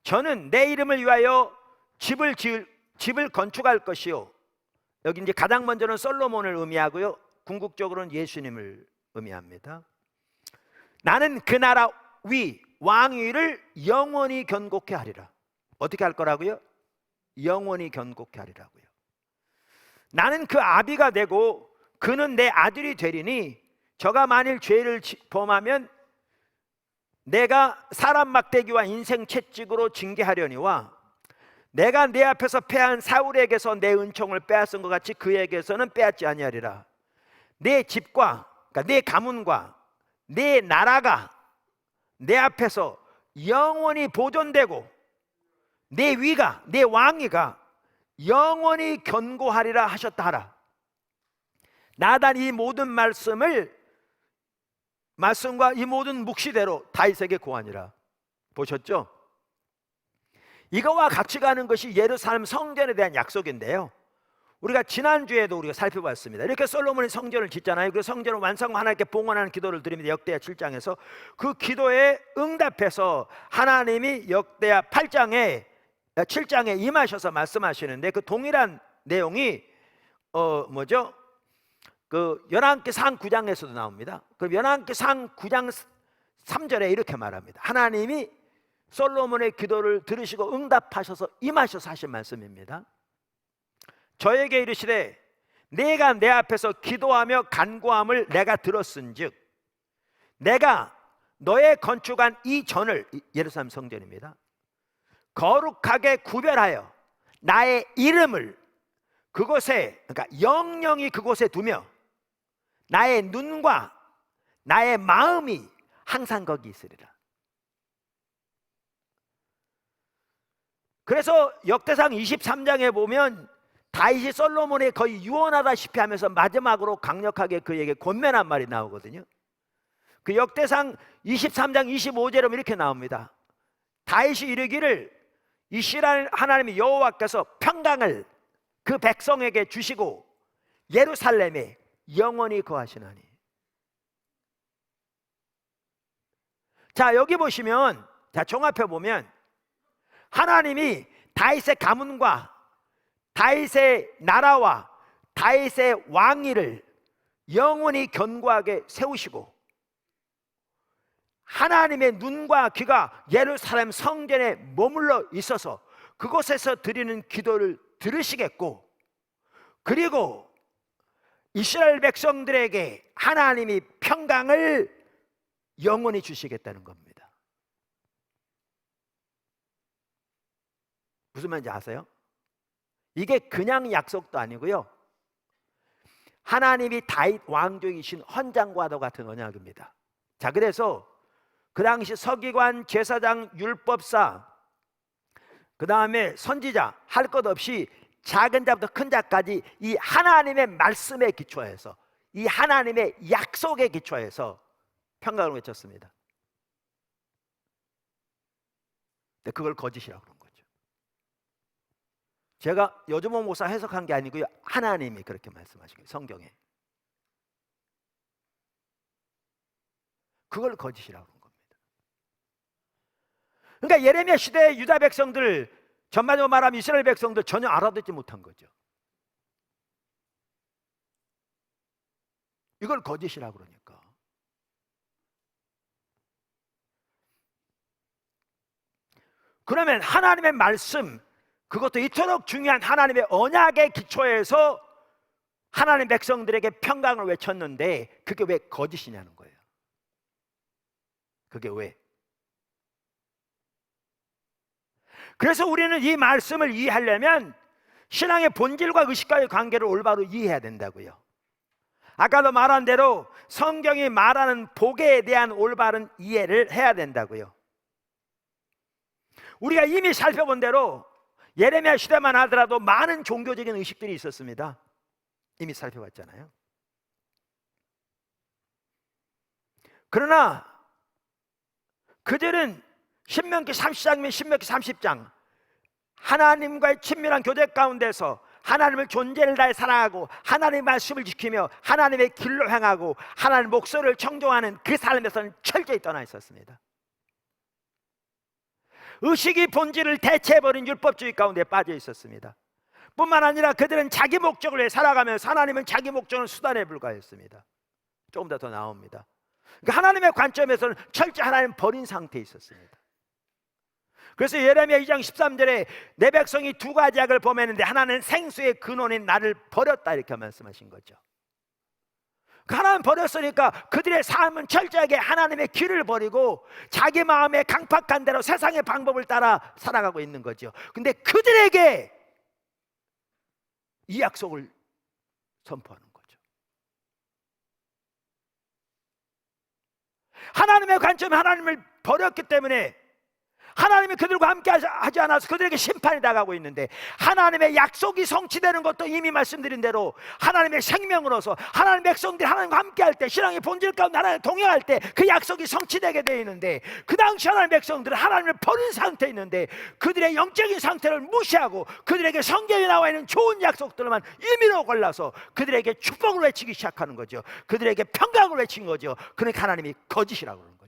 저는 내 이름을 위하여 집을 건축할 것이요. 여기 이제 가장 먼저는 솔로몬을 의미하고요, 궁극적으로는 예수님을 의미합니다. 나는 그 나라 왕위를 영원히 견고케 하리라. 어떻게 할 거라고요? 영원히 견고케 하리라고요. 나는 그 아비가 되고 그는 내 아들이 되리니 저가 만일 죄를 범하면 내가 사람 막대기와 인생 채찍으로 징계하려니와 내가 내 앞에서 패한 사울에게서 내 은총을 빼앗은 것 같이 그에게서는 빼앗지 아니하리라. 내 집과, 그러니까 내 가문과 내 나라가 내 앞에서 영원히 보존되고 내 위가, 내 왕위가 영원히 견고하리라 하셨다 하라. 나단 이 모든 말씀과 이 모든 묵시대로 다윗에게 고하니라. 보셨죠? 이거와 같이 가는 것이 예루살렘 성전에 대한 약속인데요, 우리가 지난주에도 우리가 살펴봤습니다. 이렇게 솔로몬이 성전을 짓잖아요. 그 성전을 완성하고 하나님께 봉헌하는 기도를 드립니다. 역대하 7장에서 그 기도에 응답해서 하나님이 역대하 7장에 임하셔서 말씀하시는데, 그 동일한 내용이 뭐죠? 그 열왕기상 9장에서도 나옵니다. 그럼 열왕기상 9장 3절에 이렇게 말합니다. 하나님이 솔로몬의 기도를 들으시고 응답하셔서 임하셔서 하신 말씀입니다. 저에게 이르시되 내가 내 앞에서 기도하며 간구함을 내가 들었은즉 내가 너의 건축한 이 전을, 예루살렘 성전입니다, 거룩하게 구별하여 나의 이름을 그곳에, 그러니까 영영이 그곳에 두며 나의 눈과 나의 마음이 항상 거기 있으리라. 그래서 역대상 23장에 보면 다윗이 솔로몬에 거의 유언하다시피 하면서 마지막으로 강력하게 그에게 권면한 말이 나오거든요. 그 역대상 23장 25절에 이렇게 나옵니다. 다윗이 이르기를 이스라엘 하나님의 여호와께서 평강을 그 백성에게 주시고 예루살렘에 영원히 거하시나니. 자, 여기 보시면, 자, 종합해 보면 하나님이 다윗의 가문과 다윗의 나라와 다윗의 왕위를 영원히 견고하게 세우시고 하나님의 눈과 귀가 예루살렘 성전에 머물러 있어서 그곳에서 드리는 기도를 들으시겠고, 그리고 이스라엘 백성들에게 하나님이 평강을 영원히 주시겠다는 겁니다. 무슨 말인지 아세요? 이게 그냥 약속도 아니고요, 하나님이 다윗 왕족이신 헌장과도 같은 언약입니다. 자, 그래서 그 당시 서기관, 제사장, 율법사, 그 다음에 선지자, 할 것 없이 작은 자부터 큰 자까지 이 하나님의 말씀에 기초해서, 이 하나님의 약속에 기초해서 평강을 외쳤습니다. 근데 그걸 거짓이라고 그런 거죠. 제가 여주모 목사 해석한 게 아니고요, 하나님이 그렇게 말씀하시고요, 성경에. 그걸 거짓이라고 그런 겁니다. 그러니까 예레미야 시대의 유다 백성들, 전반적으로 말하면 이스라엘 백성들 전혀 알아듣지 못한 거죠. 이걸 거짓이라고 그러니까. 그러면 하나님의 말씀, 그것도 이토록 중요한 하나님의 언약에 기초해서 하나님 백성들에게 평강을 외쳤는데 그게 왜 거짓이냐는 거예요. 그게 왜? 그래서 우리는 이 말씀을 이해하려면 신앙의 본질과 의식과의 관계를 올바로 이해해야 된다고요. 아까도 말한 대로 성경이 말하는 복에 대한 올바른 이해를 해야 된다고요. 우리가 이미 살펴본 대로 예레미야 시대만 하더라도 많은 종교적인 의식들이 있었습니다. 이미 살펴봤잖아요. 그러나 그들은 신명기 30장이면 신명기 30장 하나님과의 친밀한 교제 가운데서 하나님을 존재를 다해 사랑하고 하나님의 말씀을 지키며 하나님의 길로 행하고 하나님의 목소리를 청종하는 그 삶에서는 철저히 떠나 있었습니다. 의식이 본질을 대체해버린 율법주의 가운데 빠져 있었습니다. 뿐만 아니라 그들은 자기 목적을 위해 살아가면서 하나님은 자기 목적은 수단에 불과했습니다. 조금 더 나옵니다. 그러니까 하나님의 관점에서는 철저히 하나님 버린 상태에 있었습니다. 그래서 예레미야 2장 13절에 내 백성이 두 가지 악을 범했는데 하나는 생수의 근원인 나를 버렸다 이렇게 말씀하신 거죠. 하나님 버렸으니까 그들의 삶은 철저하게 하나님의 길을 버리고 자기 마음에 강팍한 대로 세상의 방법을 따라 살아가고 있는 거죠. 근데 그들에게 이 약속을 선포하는 거죠. 하나님의 관점에 하나님을 버렸기 때문에 하나님이 그들과 함께 하지 않아서 그들에게 심판이 나가고 있는데, 하나님의 약속이 성취되는 것도 이미 말씀드린 대로 하나님의 생명으로서 하나님의 백성들이 하나님과 함께 할 때, 신앙의 본질 가운데 하나님 동행할 때 그 약속이 성취되게 되어 있는데, 그 당시 하나님의 백성들은 하나님을 버린 상태에 있는데 그들의 영적인 상태를 무시하고 그들에게 성경에 나와 있는 좋은 약속들만 임의로 골라서 그들에게 축복을 외치기 시작하는 거죠. 그들에게 평강을 외친 거죠. 그러니까 하나님이 거짓이라고 그러는 거죠.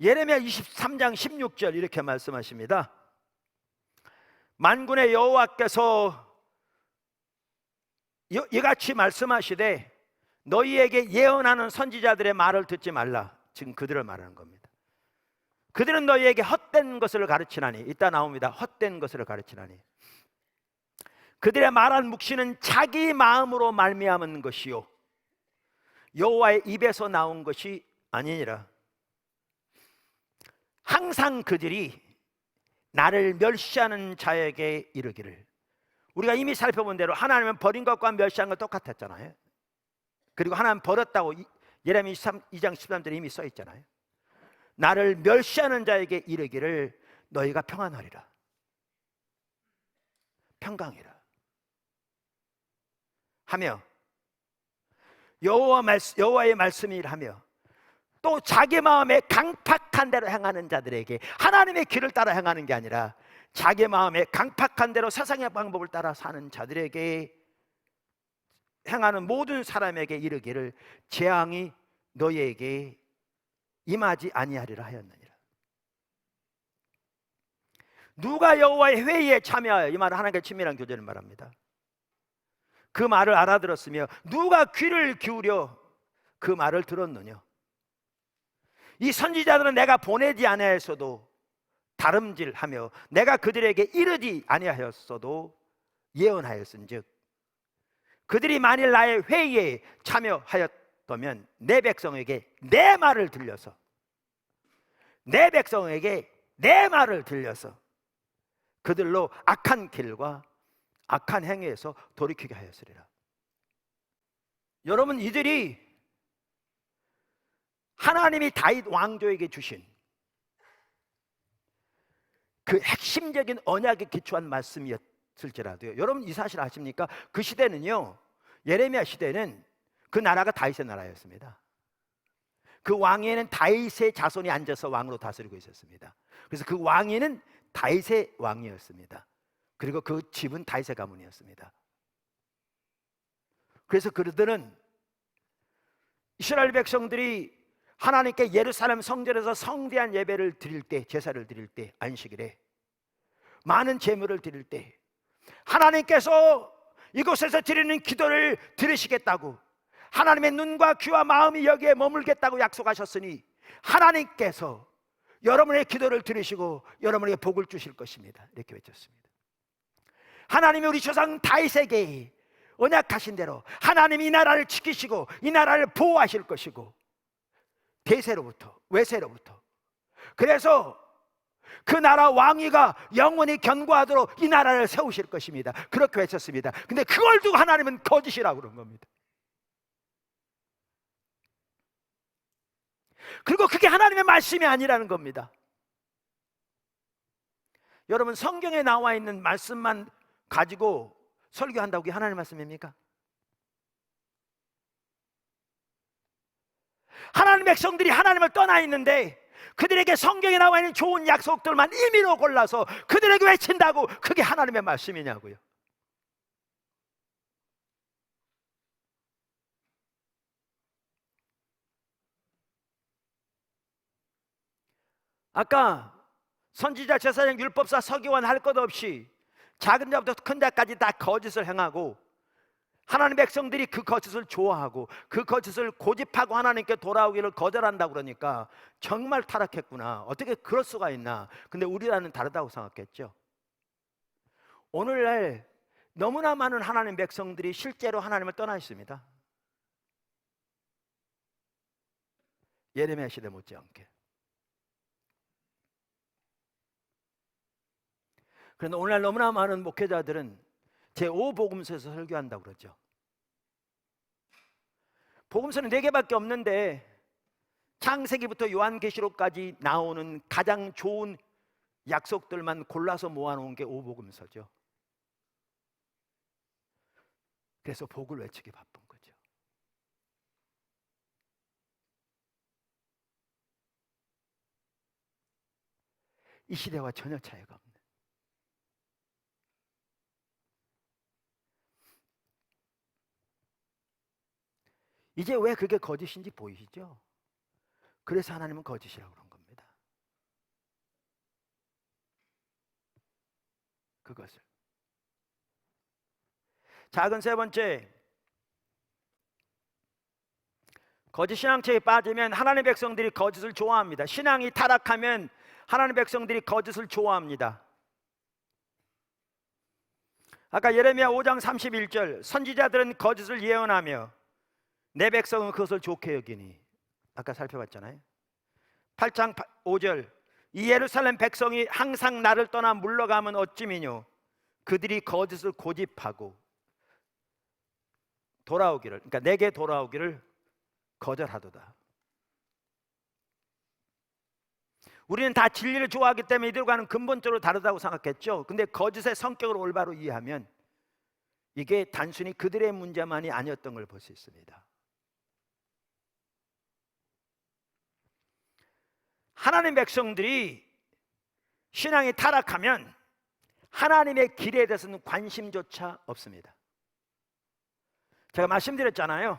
예레미야 23장 16절 이렇게 말씀하십니다. 만군의 여호와께서 이같이 말씀하시되 너희에게 예언하는 선지자들의 말을 듣지 말라. 지금 그들을 말하는 겁니다. 그들은 너희에게 헛된 것을 가르치나니, 이따 나옵니다. 헛된 것을 가르치나니 그들의 말한 묵시는 자기 마음으로 말미암은 것이요 여호와의 입에서 나온 것이 아니니라. 항상 그들이 나를 멸시하는 자에게 이르기를, 우리가 이미 살펴본 대로 하나님은 버린 것과 멸시한 것 똑같았잖아요. 그리고 하나님 버렸다고 예레미야 2장 13절에 이미 써 있잖아요. 나를 멸시하는 자에게 이르기를 너희가 평안하리라, 평강이라 하며 여호와의 말씀이 하며 또 자기 마음에 강팍한 대로 행하는 자들에게, 하나님의 길을 따라 행하는 게 아니라 자기 마음에 강팍한 대로 세상의 방법을 따라 사는 자들에게 행하는 모든 사람에게 이르기를 재앙이 너희에게 임하지 아니하리라 하였느니라. 누가 여호와의 회의에 참여하여, 이 말은 하나님과 친밀한 교제를 말합니다. 그 말을 알아들었으며 누가 귀를 기울여 그 말을 들었느냐. 이 선지자들은 내가 보내지 아니하였어도 다름질하며 내가 그들에게 이르지 아니하였어도 예언하였은즉, 그들이 만일 나의 회의에 참여하였다면 내 백성에게 내 말을 들려서, 내 백성에게 내 말을 들려서 그들로 악한 길과 악한 행위에서 돌이키게 하였으리라. 여러분, 이들이 하나님이 다윗 왕조에게 주신 그 핵심적인 언약에 기초한 말씀이었을지라도요, 여러분 이 사실 아십니까? 그 시대는요, 예레미야 시대는 그 나라가 다윗의 나라였습니다. 그 왕위에는 다윗의 자손이 앉아서 왕으로 다스리고 있었습니다. 그래서 그 왕위는 다윗의 왕이었습니다. 그리고 그 집은 다윗의 가문이었습니다. 그래서 그들은, 이스라엘 백성들이 하나님께 예루살렘 성전에서 성대한 예배를 드릴 때, 제사를 드릴 때, 안식일에 많은 제물을 드릴 때 하나님께서 이곳에서 드리는 기도를 들으시겠다고, 하나님의 눈과 귀와 마음이 여기에 머물겠다고 약속하셨으니 하나님께서 여러분의 기도를 들으시고 여러분에게 복을 주실 것입니다. 이렇게 외쳤습니다. 하나님이 우리 조상 다윗에게 언약하신 대로 하나님이 이 나라를 지키시고 이 나라를 보호하실 것이고 대세로부터, 외세로부터. 그래서 그 나라 왕위가 영원히 견고하도록 이 나라를 세우실 것입니다. 그렇게 외쳤습니다. 근데 그걸 두고 하나님은 거짓이라고 그런 겁니다. 그리고 그게 하나님의 말씀이 아니라는 겁니다. 여러분, 성경에 나와 있는 말씀만 가지고 설교한다고 그게 하나님의 말씀입니까? 하나님의 백성들이 하나님을 떠나 있는데 그들에게 성경에 나와 있는 좋은 약속들만 임의로 골라서 그들에게 외친다고 그게 하나님의 말씀이냐고요. 아까 선지자, 제사장, 율법사, 서기관 할 것 없이 작은 자부터 큰 자까지 다 거짓을 행하고 하나님의 백성들이 그 거짓을 좋아하고 그 거짓을 고집하고 하나님께 돌아오기를 거절한다고 그러니까 정말 타락했구나, 어떻게 그럴 수가 있나. 근데 우리라는 다르다고 생각했죠. 오늘날 너무나 많은 하나님 백성들이 실제로 하나님을 떠나 있습니다. 예레미야 시대 못지않게. 그런데 오늘날 너무나 많은 목회자들은 제5복음서에서 설교한다고 그러죠. 복음서는 4개밖에 없는데 창세기부터 요한계시록까지 나오는 가장 좋은 약속들만 골라서 모아놓은 게 5복음서죠. 그래서 복을 외치기 바쁜 거죠. 이 시대와 전혀 차이가 없는. 이제 왜 그게 거짓인지 보이시죠? 그래서 하나님은 거짓이라고 그런 겁니다. 그것을. 작은 세 번째, 거짓 신앙체에 빠지면 하나님의 백성들이 거짓을 좋아합니다. 신앙이 타락하면 하나님의 백성들이 거짓을 좋아합니다. 아까 예레미야 5장 31절, 선지자들은 거짓을 예언하며 내 백성은 그것을 좋게 여기니, 아까 살펴봤잖아요. 8장 5절, 이 예루살렘 백성이 항상 나를 떠나 물러가면 어찌미뇨, 그들이 거짓을 고집하고 돌아오기를, 그러니까 내게 돌아오기를 거절하도다. 우리는 다 진리를 좋아하기 때문에 이들과는 근본적으로 다르다고 생각했죠. 근데 거짓의 성격을 올바로 이해하면 이게 단순히 그들의 문제만이 아니었던 걸 볼 수 있습니다. 하나님 백성들이 신앙이 타락하면 하나님의 길에 대해서는 관심조차 없습니다. 제가 말씀드렸잖아요.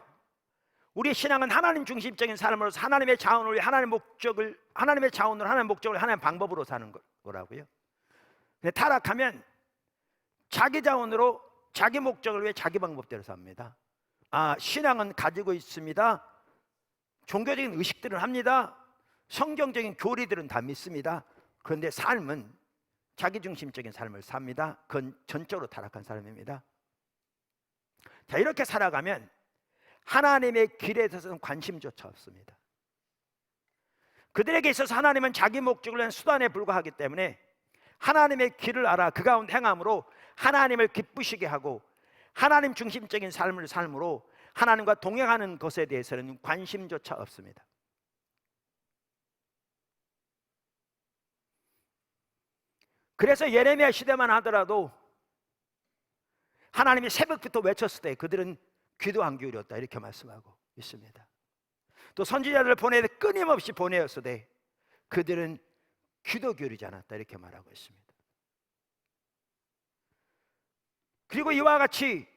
우리의 신앙은 하나님 중심적인 삶으로서 하나님의 자원을 위해 하나님의 목적을, 하나님의 자원으로 하나님의 목적을 하나님의 방법으로 사는 거라고요. 근데 타락하면 자기 자원으로 자기 목적을 위해 자기 방법대로 삽니다. 신앙은 가지고 있습니다. 종교적인 의식들을 합니다. 성경적인 교리들은 다 믿습니다. 그런데 삶은 자기중심적인 삶을 삽니다. 그건 전적으로 타락한 사람입니다. 자, 이렇게 살아가면 하나님의 길에 대해서는 관심조차 없습니다. 그들에게 있어서 하나님은 자기 목적을 위한 수단에 불과하기 때문에 하나님의 길을 알아 그 가운데 행함으로 하나님을 기쁘시게 하고 하나님 중심적인 삶을 삶으로 하나님과 동행하는 것에 대해서는 관심조차 없습니다. 그래서 예레미야 시대만 하더라도 하나님이 새벽부터 외쳤을 때 그들은 귀도 안 기울였다, 이렇게 말씀하고 있습니다. 또 선지자들을 보내되 끊임없이 보내었을 때 그들은 귀도 기울이지 않았다, 이렇게 말하고 있습니다. 그리고 이와 같이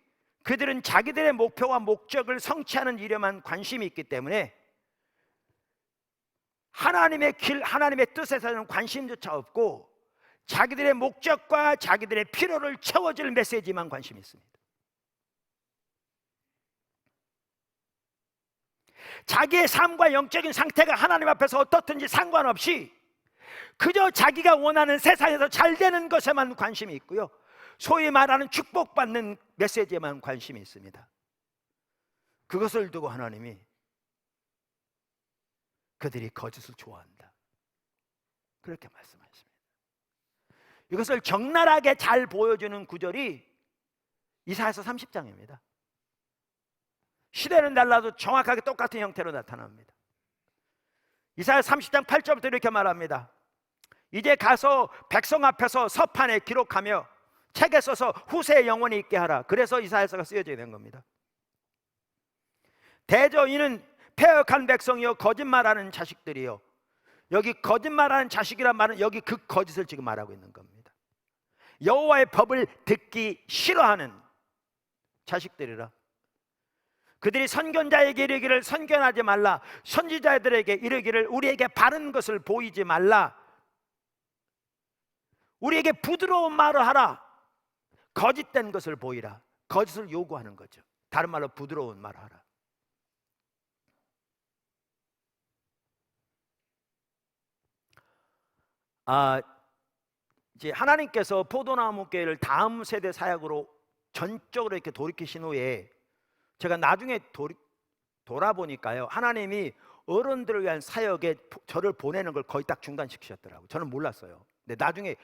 그들은 자기들의 목표와 목적을 성취하는 일에만 관심이 있기 때문에 하나님의 길, 하나님의 뜻에서는 관심조차 없고 자기들의 목적과 자기들의 필요를 채워줄 메시지만 관심이 있습니다. 자기의 삶과 영적인 상태가 하나님 앞에서 어떻든지 상관없이 그저 자기가 원하는 세상에서 잘 되는 것에만 관심이 있고요, 소위 말하는 축복받는 메시지에만 관심이 있습니다. 그것을 두고 하나님이 그들이 거짓을 좋아한다. 그렇게 말씀하십니다. 이것을 적나라하게 잘 보여주는 구절이 이사야서 30장입니다. 시대는 달라도 정확하게 똑같은 형태로 나타납니다. 이사야 30장 8절부터 이렇게 말합니다. 이제 가서 백성 앞에서 서판에 기록하며 책에 써서 후세에 영원히 있게 하라. 그래서 이사야서가 쓰여지게 된 겁니다. 대저 이는 패역한 백성이요 거짓말하는 자식들이요. 여기 거짓말하는 자식이란 말은 여기 그 거짓을 지금 말하고 있는 겁니다. 여호와의 법을 듣기 싫어하는 자식들이라. 그들이 선견자에게 이르기를 선견하지 말라, 선지자들에게 이르기를 우리에게 바른 것을 보이지 말라, 우리에게 부드러운 말을 하라, 거짓된 것을 보이라. 거짓을 요구하는 거죠. 다른 말로 부드러운 말을 하라. 이제 하나님께서 포도나무 교회를 다음 세대 사역으로 전적으로 이렇게 돌이키신 후에 제가 나중에 돌아보니까요, 하나님이 어른들을 위한 사역에 저를 보내는 걸 거의 딱 중단시키셨더라고요. 저는 몰랐어요. 근데 나중에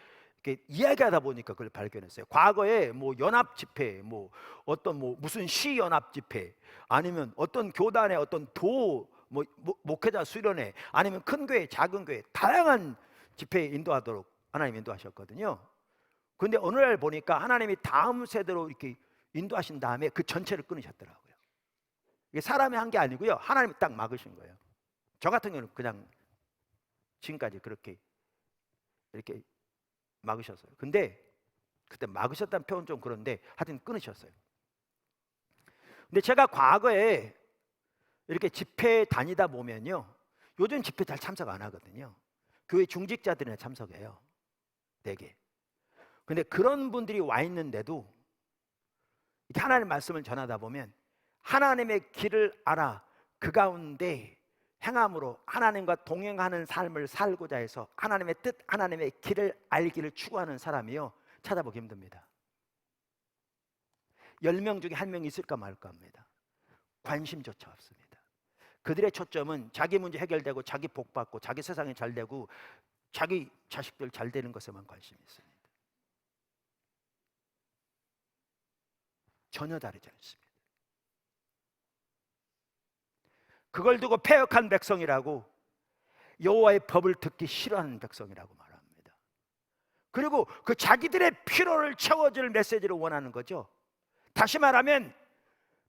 이렇게 이야기하다 보니까 그걸 발견했어요. 과거에 뭐 연합 집회, 뭐 어떤 뭐 무슨 시 연합 집회, 아니면 어떤 교단의 어떤 목회자 수련회, 아니면 큰 교회, 작은 교회, 다양한 집회에 인도하도록 하나님 인도하셨거든요. 근데 어느 날 보니까 하나님이 다음 세대로 이렇게 인도하신 다음에 그 전체를 끊으셨더라고요. 이게 사람이 한 게 아니고요, 하나님이 딱 막으신 거예요. 저 같은 경우는 그냥 지금까지 그렇게 이렇게 막으셨어요. 근데 그때 막으셨다는 표현 좀 그런데 하여튼 끊으셨어요. 근데 제가 과거에 이렇게 집회 다니다 보면요, 요즘 집회 잘 참석 안 하거든요. 교회 중직자들이나 참석해요, 되게. 근데 그런 분들이 와 있는데도 이렇게 하나님의 말씀을 전하다 보면 하나님의 길을 알아 그 가운데 행함으로 하나님과 동행하는 삶을 살고자 해서 하나님의 뜻, 하나님의 길을 알기를 추구하는 사람이요, 찾아보기 힘듭니다. 10명 중에 1명이 있을까 말까 합니다. 관심조차 없습니다. 그들의 초점은 자기 문제 해결되고 자기 복 받고 자기 세상이 잘 되고 자기 자식들 잘 되는 것에만 관심이 있습니다. 전혀 다르지 않습니다. 그걸 두고 패역한 백성이라고, 여호와의 법을 듣기 싫어하는 백성이라고 말합니다. 그리고 그 자기들의 피로를 채워줄 메시지를 원하는 거죠. 다시 말하면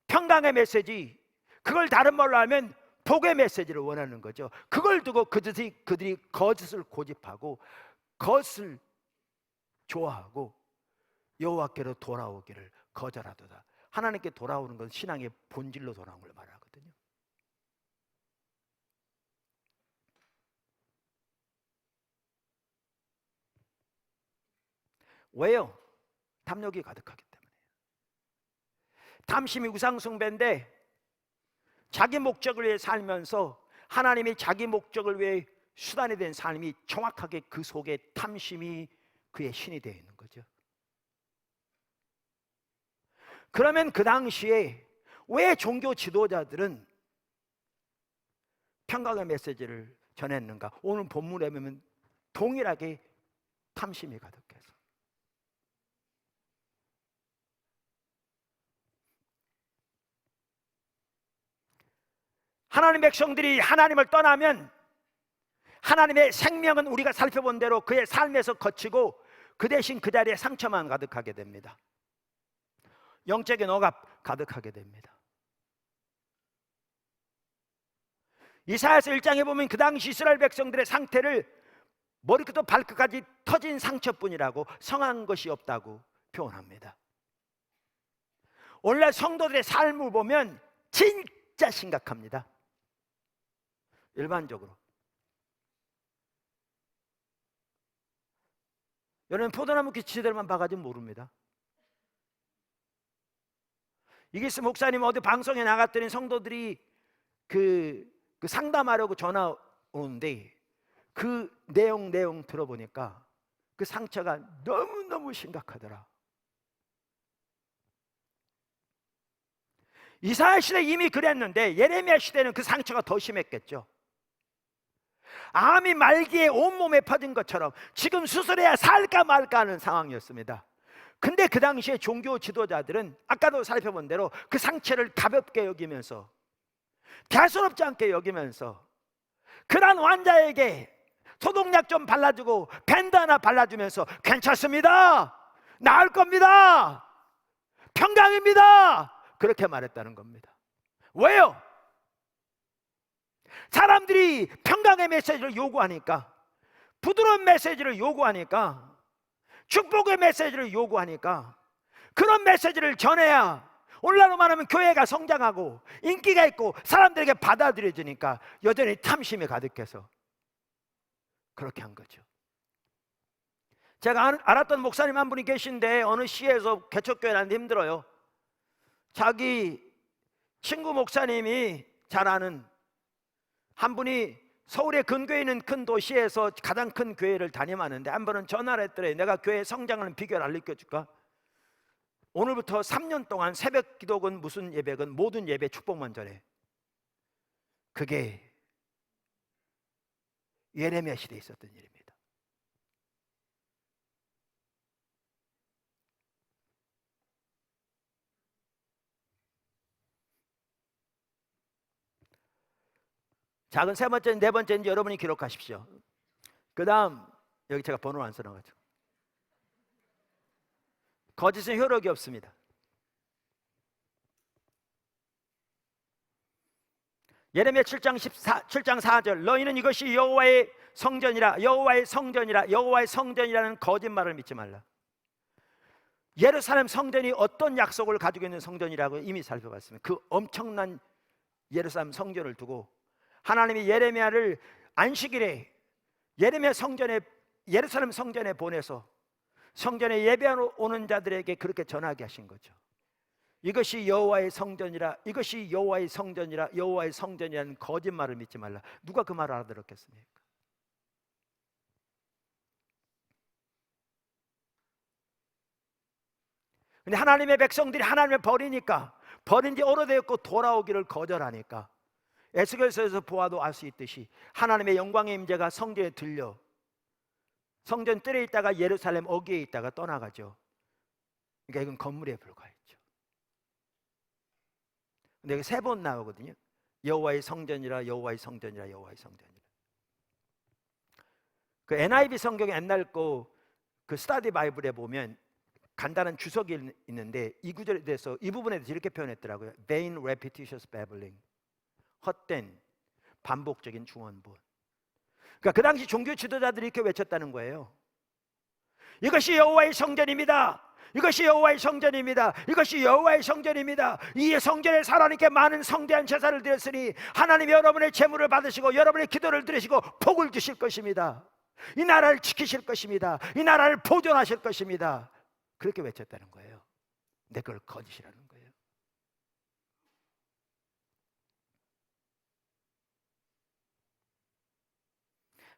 평강의 메시지, 그걸 다른 말로 하면 복의 메시지를 원하는 거죠. 그걸 두고 그들이 거짓을 고집하고 거짓을 좋아하고 여호와께로 돌아오기를 거절하도다. 하나님께 돌아오는 건 신앙의 본질로 돌아오는 걸 말하거든요. 왜요? 탐욕이 가득하기 때문에요. 탐심이 우상숭배인데 자기 목적을 위해 살면서 하나님이 자기 목적을 위해 수단이 된 삶이 정확하게 그 속에 탐심이 그의 신이 되어 있는 거죠. 그러면 그 당시에 왜 종교 지도자들은 평강의 메시지를 전했는가? 오늘 본문에 보면 동일하게 탐심이 가득해서. 하나님 백성들이 하나님을 떠나면 하나님의 생명은 우리가 살펴본 대로 그의 삶에서 거치고 그 대신 그 자리에 상처만 가득하게 됩니다. 영적인 억압 가득하게 됩니다. 이사야서 1장에 보면 그 당시 이스라엘 백성들의 상태를 머리부터 발끝까지 터진 상처뿐이라고, 성한 것이 없다고 표현합니다. 오늘날 성도들의 삶을 보면 진짜 심각합니다. 일반적으로 여러분 포도나무 기치들만 봐가지고 모릅니다. 이기스 목사님 어디 방송에 나갔더니 성도들이 그 상담하려고 전화 오는데 그 내용 들어보니까 그 상처가 너무너무 심각하더라. 이사야 시대 이미 그랬는데 예레미야 시대는 그 상처가 더 심했겠죠. 암이 말기에 온몸에 퍼진 것처럼 지금 수술해야 살까 말까 하는 상황이었습니다. 근데 그 당시에 종교 지도자들은 아까도 살펴본 대로 그 상처를 가볍게 여기면서, 대수롭지 않게 여기면서 그런 환자에게 소독약 좀 발라주고 밴드 하나 발라주면서 괜찮습니다, 나을 겁니다, 평강입니다, 그렇게 말했다는 겁니다. 왜요? 사람들이 평강의 메시지를 요구하니까, 부드러운 메시지를 요구하니까, 축복의 메시지를 요구하니까 그런 메시지를 전해야 오늘날로 말하면 교회가 성장하고 인기가 있고 사람들에게 받아들여지니까 여전히 탐심이 가득해서 그렇게 한 거죠. 제가 알았던 목사님 한 분이 계신데 어느 시에서 개척교회 하는데 힘들어요. 자기 친구 목사님이 잘 아는 한 분이 서울의 근교에 있는 큰 도시에서 가장 큰 교회를 담임하는데 한 번은 전화를 했더래. 내가 교회 성장하는 비결을 알려줄까? 오늘부터 3년 동안 새벽 기도건 무슨 예배건 모든 예배 축복만 전해. 그게 예레미야 시대에 있었던 일입니다. 작은 세 번째, 네 번째인지 여러분이 기록하십시오. 그 다음 여기 제가 번호를 안 써놔가지고 거짓은 효력이 없습니다. 예레미야 7장 4절 너희는 이것이 여호와의 성전이라 여호와의 성전이라 여호와의 성전이라는 거짓말을 믿지 말라. 예루살렘 성전이 어떤 약속을 가지고 있는 성전이라고 이미 살펴봤습니다. 그 엄청난 예루살렘 성전을 두고 하나님이 예레미야를 안식일에 예루살렘 성전에 보내서 성전에 예배하러 오는 자들에게 그렇게 전하게 하신 거죠. 이것이 여호와의 성전이라, 이것이 여호와의 성전이라, 여호와의 성전이라는 거짓말을 믿지 말라. 누가 그 말을 알아들었겠습니까? 근데 하나님의 백성들이 하나님을 버리니까, 버린 지 오래되었고 돌아오기를 거절하니까 에스겔서에서 보아도 알 수 있듯이 하나님의 영광의 임재가 성전에 들려 성전 뜰에 있다가 예루살렘 어귀에 있다가 떠나가죠. 그러니까 이건 건물에 불과했죠. 근데 세 번 나오거든요. 여호와의 성전이라 여호와의 성전이라 여호와의 성전이라. 그 NIV 성경 옛날 거 그 스타디 바이블에 보면 간단한 주석이 있는데 이 구절에 대해서 이 부분에 대해서 이렇게 표현했더라고요. Vain repetitious babbling. 헛된 반복적인 중언부언. 그러니까 그 당시 종교 지도자들이 이렇게 외쳤다는 거예요. 이것이 여호와의 성전입니다. 이것이 여호와의 성전입니다. 이것이 여호와의 성전입니다. 이 성전에 하나님께 많은 성대한 제사를 드렸으니 하나님이 여러분의 재물을 받으시고 여러분의 기도를 들으시고 복을 주실 것입니다. 이 나라를 지키실 것입니다. 이 나라를 보존하실 것입니다. 그렇게 외쳤다는 거예요. 근데 그걸 거짓이라는 거예요.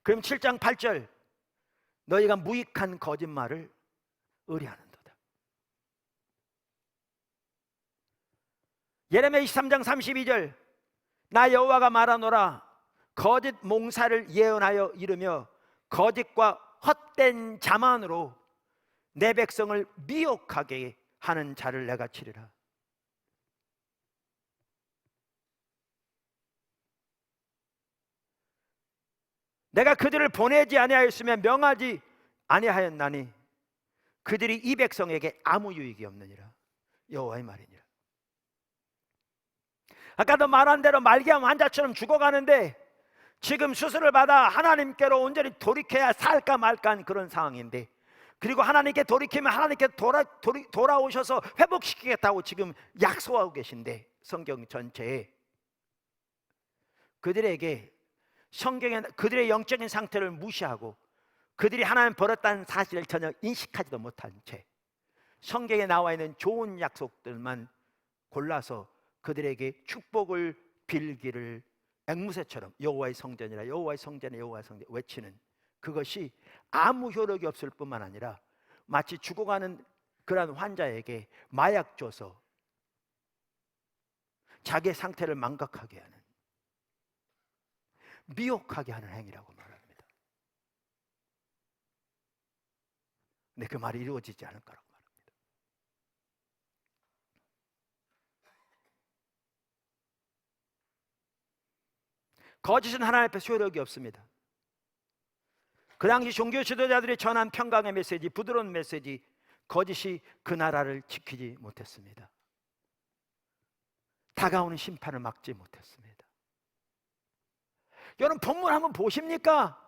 그럼 7장 8절 너희가 무익한 거짓말을 의뢰하는도다. 예레미야 23장 32절 나 여호와가 말하노라 거짓 몽사를 예언하여 이르며 거짓과 헛된 자만으로 내 백성을 미혹하게 하는 자를 내가 치리라. 내가 그들을 보내지 아니하였으면 명하지 아니하였나니 그들이 이 백성에게 아무 유익이 없느니라. 여호와의 말이니라. 아까도 말한 대로 말기암 환자처럼 죽어가는데 지금 수술을 받아 하나님께로 온전히 돌이켜야 살까 말까 한 그런 상황인데, 그리고 하나님께 돌이키면 하나님께 돌아오셔서 회복시키겠다고 지금 약속하고 계신데 성경 전체에 그들에게 성경에 그들의 영적인 상태를 무시하고 그들이 하나님 버렸다는 사실을 전혀 인식하지도 못한 채 성경에 나와 있는 좋은 약속들만 골라서 그들에게 축복을 빌기를 앵무새처럼 여호와의 성전이라 여호와의 성전이라 여호와의 성전 외치는 그것이 아무 효력이 없을 뿐만 아니라 마치 죽어가는 그러한 환자에게 마약 줘서 자기의 상태를 망각하게 하는, 미혹하게 하는 행위라고 말합니다. 근데 그 말이 이루어지지 않을 거라고 말합니다. 거짓은 하나님 앞에 효력이 없습니다. 그 당시 종교 지도자들이 전한 평강의 메시지, 부드러운 메시지, 거짓이 그 나라를 지키지 못했습니다. 다가오는 심판을 막지 못했습니다. 여러분 본문 한번 보십니까?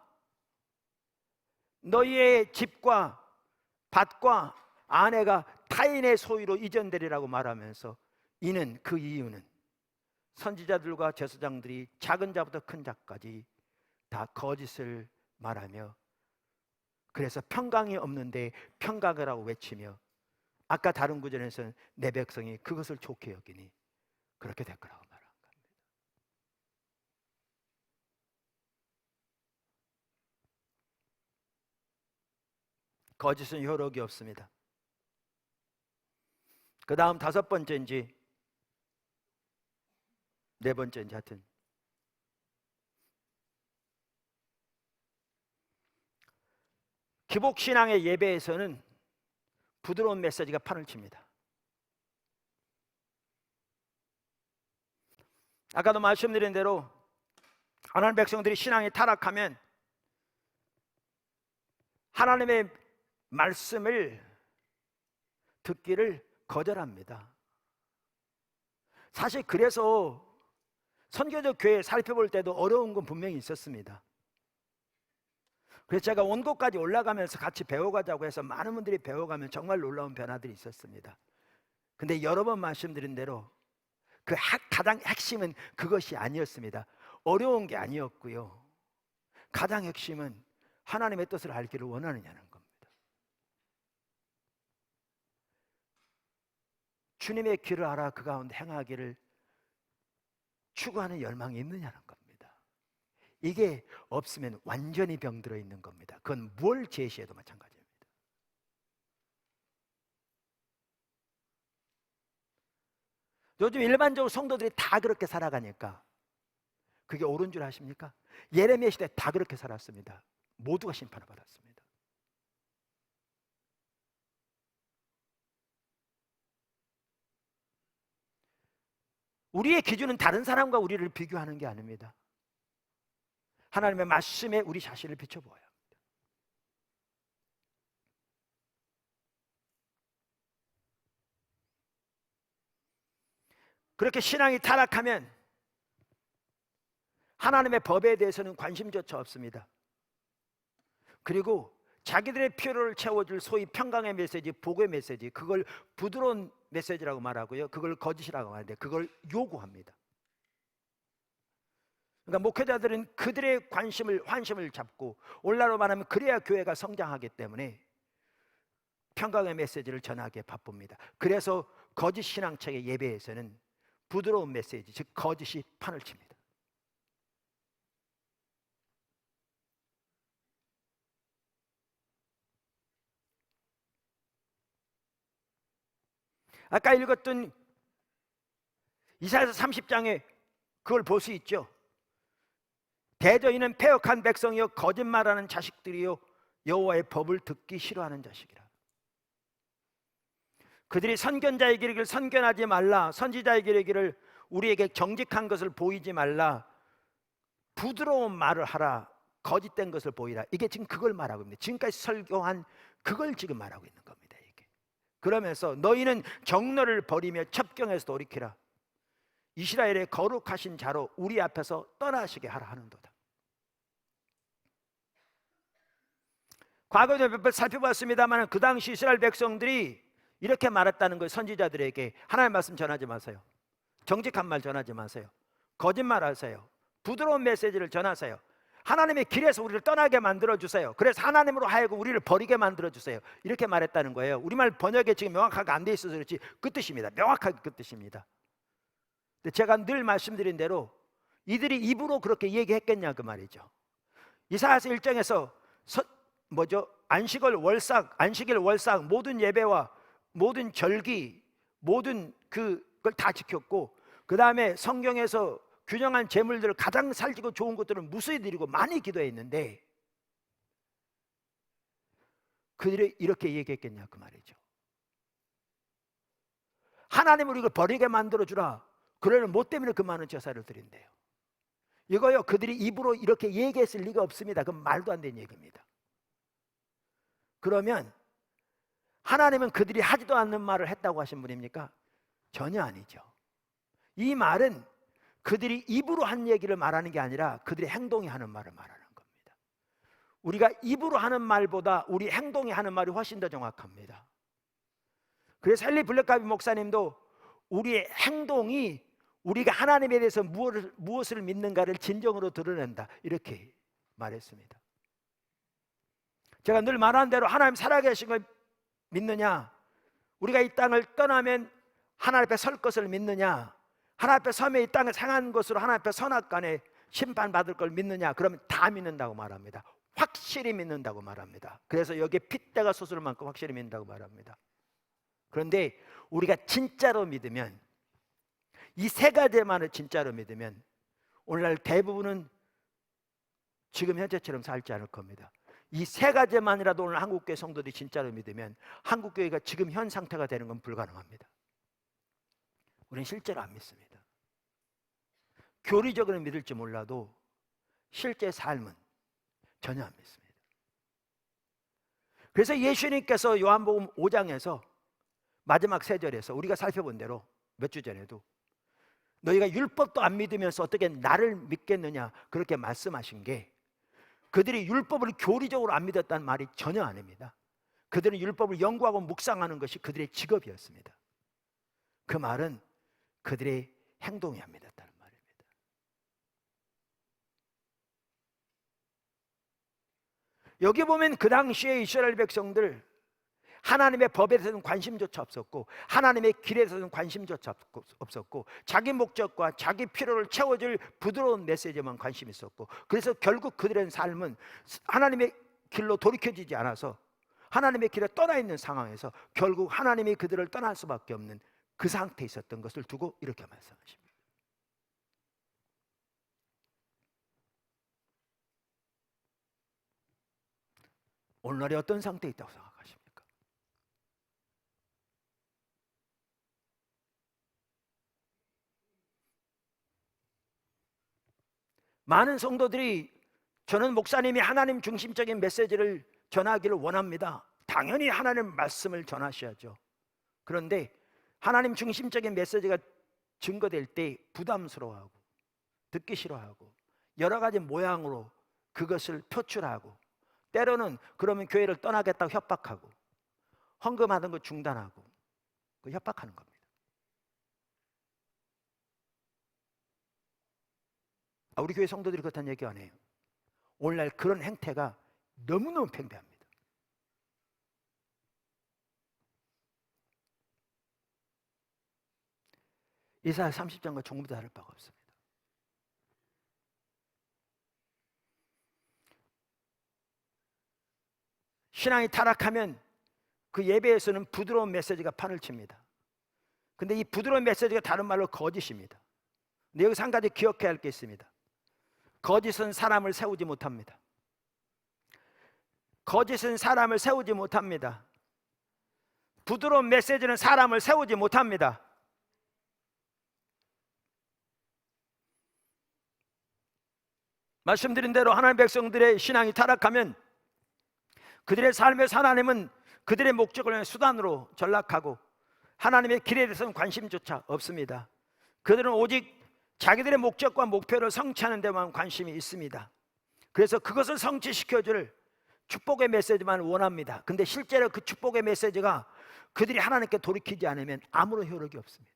너희의 집과 밭과 아내가 타인의 소유로 이전되리라고 말하면서 이는 그 이유는 선지자들과 제사장들이 작은 자부터 큰 자까지 다 거짓을 말하며 그래서 평강이 없는데 평강이라고 외치며 아까 다른 구절에서는 내 백성이 그것을 좋게 여기니 그렇게 될 거라고 말한 겁니다. 거짓은 효력이 없습니다. 그 다음 다섯 번째인지 네 번째인지 하여튼 기복신앙의 예배에서는 부드러운 메시지가 판을 칩니다. 아까도 말씀드린 대로 하나님 백성들이 신앙이 타락하면 하나님의 말씀을 듣기를 거절합니다. 사실 그래서 선교적 교회 살펴볼 때도 어려운 건 분명히 있었습니다. 그래서 제가 원고까지 올라가면서 같이 배워가자고 해서 많은 분들이 배워가면 정말 놀라운 변화들이 있었습니다. 근데 여러 번 말씀드린 대로 그 가장 핵심은 그것이 아니었습니다. 어려운 게 아니었고요. 가장 핵심은 하나님의 뜻을 알기를 원하느냐는 겁니다. 주님의 길을 알아 그 가운데 행하기를 추구하는 열망이 있느냐는 겁니다. 이게 없으면 완전히 병들어 있는 겁니다. 그건 뭘 제시해도 마찬가지입니다. 요즘 일반적으로 성도들이 다 그렇게 살아가니까 그게 옳은 줄 아십니까? 예레미야 시대 다 그렇게 살았습니다. 모두가 심판을 받았습니다. 우리의 기준은 다른 사람과 우리를 비교하는 게 아닙니다. 하나님의 말씀에 우리 자신을 비춰보아야 합니다. 그렇게 신앙이 타락하면 하나님의 법에 대해서는 관심조차 없습니다. 그리고 자기들의 필요를 채워줄 소위 평강의 메시지, 복의 메시지, 그걸 부드러운 메시지라고 말하고요, 그걸 거짓이라고 하는데 그걸 요구합니다. 그러니까 목회자들은 그들의 환심을 잡고 오늘날로 말하면 그래야 교회가 성장하기 때문에 평강의 메시지를 전하기에 바쁩니다. 그래서 거짓 신앙책의 예배에서는 부드러운 메시지, 즉 거짓이 판을 칩니다. 아까 읽었던 이사야서 30장에 그걸 볼 수 있죠. 대저인은 패역한 백성이요 거짓말하는 자식들이요 여호와의 법을 듣기 싫어하는 자식이라. 그들이 선견자의 길을 선견하지 말라, 선지자의 길을 우리에게 정직한 것을 보이지 말라, 부드러운 말을 하라, 거짓된 것을 보이라. 이게 지금 그걸 말하고 있습니다. 지금까지 설교한 그걸 지금 말하고 있는 겁니다. 이게. 그러면서 너희는 정로를 버리며 첩경에서 돌이키라. 이스라엘의 거룩하신 자로 우리 앞에서 떠나시게 하라 하는도다. 과거에도 몇 번 살펴봤습니다만 그 당시 이스라엘 백성들이 이렇게 말했다는 거예요. 선지자들에게 하나님의 말씀 전하지 마세요. 정직한 말 전하지 마세요. 거짓말하세요. 부드러운 메시지를 전하세요. 하나님의 길에서 우리를 떠나게 만들어주세요. 그래서 하나님으로 하여금 우리를 버리게 만들어주세요. 이렇게 말했다는 거예요. 우리말 번역에 지금 명확하게 안 돼 있어서 그렇지 그 뜻입니다. 명확하게 그 뜻입니다. 근데 제가 늘 말씀드린 대로 이들이 입으로 그렇게 얘기했겠냐 그 말이죠. 이사야서 1장에서 안식일 월삭 모든 예배와 모든 절기 모든 그걸 다 지켰고 그 다음에 성경에서 균형한 재물들을 가장 살지고 좋은 것들을 무수히 드리고 많이 기도했는데 그들이 이렇게 얘기했겠냐 그 말이죠. 하나님은 이걸 버리게 만들어주라. 그러면 뭐 때문에 그 많은 제사를 드린대요? 이거요, 그들이 입으로 이렇게 얘기했을 리가 없습니다. 그건 말도 안 되는 얘기입니다. 그러면 하나님은 그들이 하지도 않는 말을 했다고 하신 분입니까? 전혀 아니죠. 이 말은 그들이 입으로 한 얘기를 말하는 게 아니라 그들의 행동이 하는 말을 말하는 겁니다. 우리가 입으로 하는 말보다 우리 행동이 하는 말이 훨씬 더 정확합니다. 그래서 헨리 블랙가비 목사님도 우리의 행동이 우리가 하나님에 대해서 무엇을 믿는가를 진정으로 드러낸다 이렇게 말했습니다. 제가 늘 말하는 대로 하나님 살아계신 걸 믿느냐, 우리가 이 땅을 떠나면 하나님 앞에 설 것을 믿느냐, 하나님 앞에 서면 이 땅을 상한 것으로 하나님 앞에 선악간에 심판받을 걸 믿느냐, 그러면 다 믿는다고 말합니다. 확실히 믿는다고 말합니다. 그래서 여기에 핏대가 솟을 만큼 확실히 믿는다고 말합니다. 그런데 우리가 진짜로 믿으면, 이 세 가지만을 진짜로 믿으면 오늘날 대부분은 지금 현재처럼 살지 않을 겁니다. 이 세 가지만이라도 오늘 한국교회 성도들이 진짜로 믿으면 한국교회가 지금 현 상태가 되는 건 불가능합니다. 우리는 실제로 안 믿습니다. 교리적으로 믿을지 몰라도 실제 삶은 전혀 안 믿습니다. 그래서 예수님께서 요한복음 5장에서 마지막 세 절에서 우리가 살펴본 대로 몇 주 전에도 너희가 율법도 안 믿으면서 어떻게 나를 믿겠느냐 그렇게 말씀하신 게, 그들이 율법을 교리적으로 안 믿었다는 말이 전혀 아닙니다. 그들은 율법을 연구하고 묵상하는 것이 그들의 직업이었습니다. 그 말은 그들의 행동이 안 믿었다는 말입니다. 여기 보면 그 당시에 이스라엘 백성들 하나님의 법에 대해서는 관심조차 없었고 하나님의 길에 대해서는 관심조차 없었고 자기 목적과 자기 필요를 채워줄 부드러운 메시지만 관심이 있었고, 그래서 결국 그들의 삶은 하나님의 길로 돌이켜지지 않아서 하나님의 길에 떠나 있는 상황에서 결국 하나님이 그들을 떠날 수밖에 없는 그 상태에 있었던 것을 두고 이렇게 말씀하십니다. 오늘날이 어떤 상태에 있다고 생각하십니까? 많은 성도들이 저는 목사님이 하나님 중심적인 메시지를 전하기를 원합니다. 당연히 하나님 말씀을 전하셔야죠. 그런데 하나님 중심적인 메시지가 증거될 때 부담스러워하고 듣기 싫어하고 여러 가지 모양으로 그것을 표출하고, 때로는 그러면 교회를 떠나겠다고 협박하고 헌금하는 거 중단하고 그 협박하는 겁니다. 우리 교회 성도들이 그렇다는 얘기 안 해요. 오늘날 그런 행태가 너무너무 팽배합니다. 이사야 30장과 종부도 다를 바가 없습니다. 신앙이 타락하면 그 예배에서는 부드러운 메시지가 판을 칩니다. 근데 이 부드러운 메시지가 다른 말로 거짓입니다. 근데 여기서 한 가지 기억해야 할 게 있습니다. 거짓은 사람을 세우지 못합니다. 거짓은 사람을 세우지 못합니다. 부드러운 메시지는 사람을 세우지 못합니다. 말씀드린 대로 하나님 백성들의 신앙이 타락하면 그들의 삶에서 하나님은 그들의 목적을 위한 수단으로 전락하고 하나님의 길에 대해서는 관심조차 없습니다. 그들은 오직 자기들의 목적과 목표를 성취하는 데만 관심이 있습니다. 그래서 그것을 성취시켜줄 축복의 메시지만 원합니다. 근데 실제로 그 축복의 메시지가 그들이 하나님께 돌이키지 않으면 아무런 효력이 없습니다.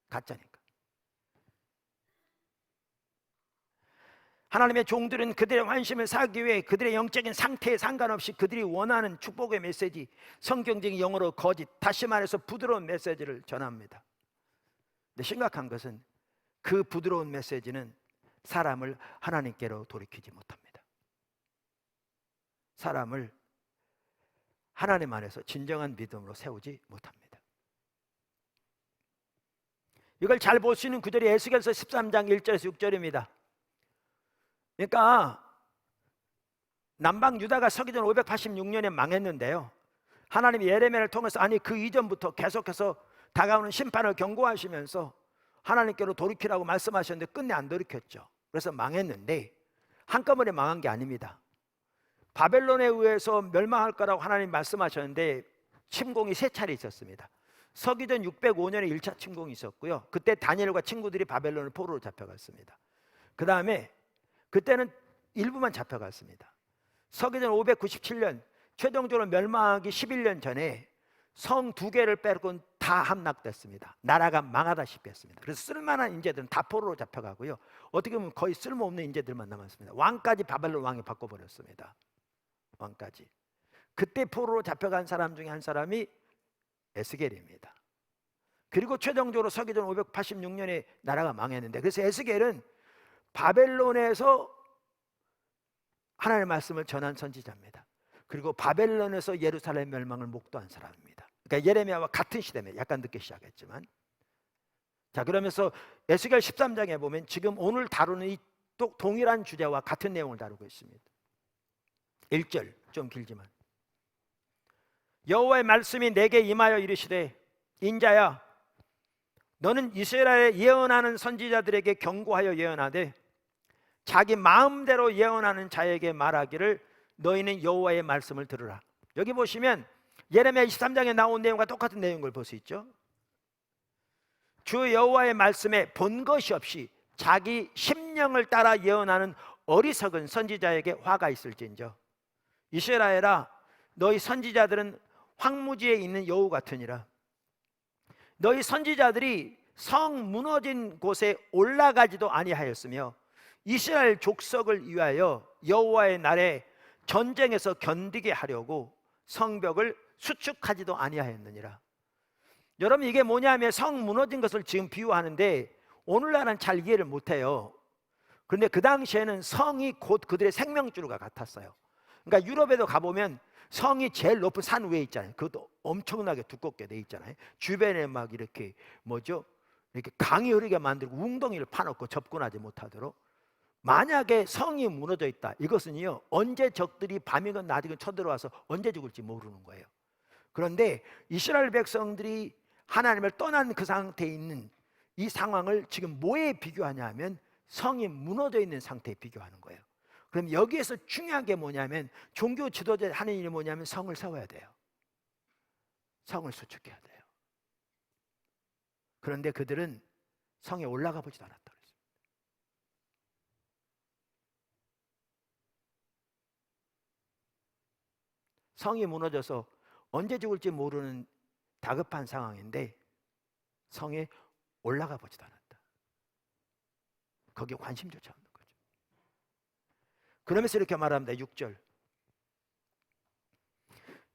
가짜니까. 하나님의 종들은 그들의 관심을 사기 위해 그들의 영적인 상태에 상관없이 그들이 원하는 축복의 메시지, 성경적인 영어로 거짓, 다시 말해서 부드러운 메시지를 전합니다. 근데 심각한 것은 그 부드러운 메시지는 사람을 하나님께로 돌이키지 못합니다. 사람을 하나님 안에서 진정한 믿음으로 세우지 못합니다. 이걸 잘 볼 수 있는 구절이 에스겔서 13장 1절에서 6절입니다. 그러니까 남방 유다가 서기전 586년에 망했는데요, 하나님이 예레미야를 통해서 아니 그 이전부터 계속해서 다가오는 심판을 경고하시면서 하나님께로 돌이키라고 말씀하셨는데 끝내 안 돌이켰죠. 그래서 망했는데 한꺼번에 망한 게 아닙니다. 바벨론에 의해서 멸망할 거라고 하나님 말씀하셨는데 침공이 3차례 있었습니다. 서기전 605년에 1차 침공이 있었고요, 그때 다니엘과 친구들이 바벨론을 포로로 잡혀갔습니다. 그 다음에 그때는 일부만 잡혀갔습니다. 서기전 597년 최종적으로 멸망하기 11년 전에 성 2개를 빼고는 다 함락됐습니다. 나라가 망하다시피 했습니다. 그래서 쓸만한 인재들은 다 포로로 잡혀가고요, 어떻게 보면 거의 쓸모없는 인재들만 남았습니다. 왕까지 바벨론 왕이 바꿔버렸습니다. 왕까지. 그때 포로로 잡혀간 사람 중에 한 사람이 에스겔입니다. 그리고 최종적으로 서기전 586년에 나라가 망했는데, 그래서 에스겔은 바벨론에서 하나님의 말씀을 전한 선지자입니다. 그리고 바벨론에서 예루살렘 멸망을 목도한 사람입니다. 그러니까 예레미야와 같은 시대입니다. 약간 늦게 시작했지만. 자, 그러면서 에스겔 13장에 보면 지금 오늘 다루는 이 동일한 주제와 같은 내용을 다루고 있습니다. 1절 좀 길지만, 여호와의 말씀이 내게 임하여 이르시되 인자야, 너는 이스라엘에 예언하는 선지자들에게 경고하여 예언하되 자기 마음대로 예언하는 자에게 말하기를 너희는 여호와의 말씀을 들으라. 여기 보시면 예레미야 23장에 나온 내용과 똑같은 내용을 볼 수 있죠. 주 여호와의 말씀에 본 것이 없이 자기 심령을 따라 예언하는 어리석은 선지자에게 화가 있을진저, 이스라엘아, 너희 선지자들은 황무지에 있는 여우 같으니라. 너희 선지자들이 성 무너진 곳에 올라가지도 아니하였으며 이스라엘 족속을 위하여 여호와의 날에 전쟁에서 견디게 하려고 성벽을 수축하지도 아니하였느니라. 여러분, 이게 뭐냐면 성 무너진 것을 지금 비유하는데 오늘날은 잘 이해를 못해요. 그런데 그 당시에는 성이 곧 그들의 생명줄과 같았어요. 그러니까 유럽에도 가보면 성이 제일 높은 산 위에 있잖아요. 그것도 엄청나게 두껍게 돼 있잖아요. 주변에 막 이렇게 이렇게 강이 흐르게 만들고 웅덩이를 파놓고 접근하지 못하도록. 만약에 성이 무너져 있다, 이것은요 언제 적들이 밤이건 낮이건 쳐들어와서 언제 죽을지 모르는 거예요. 그런데 이스라엘 백성들이 하나님을 떠난 그 상태에 있는 이 상황을 지금 뭐에 비교하냐 하면 성이 무너져 있는 상태에 비교하는 거예요. 그럼 여기에서 중요한 게 뭐냐면 종교 지도자 하는 일이 뭐냐면 성을 세워야 돼요. 성을 수축해야 돼요. 그런데 그들은 성에 올라가 보지도 않았다. 성이 무너져서 언제 죽을지 모르는 다급한 상황인데 성에 올라가 보지도 않았다. 거기에 관심조차 없는 거죠. 그러면서 이렇게 말합니다. 6절,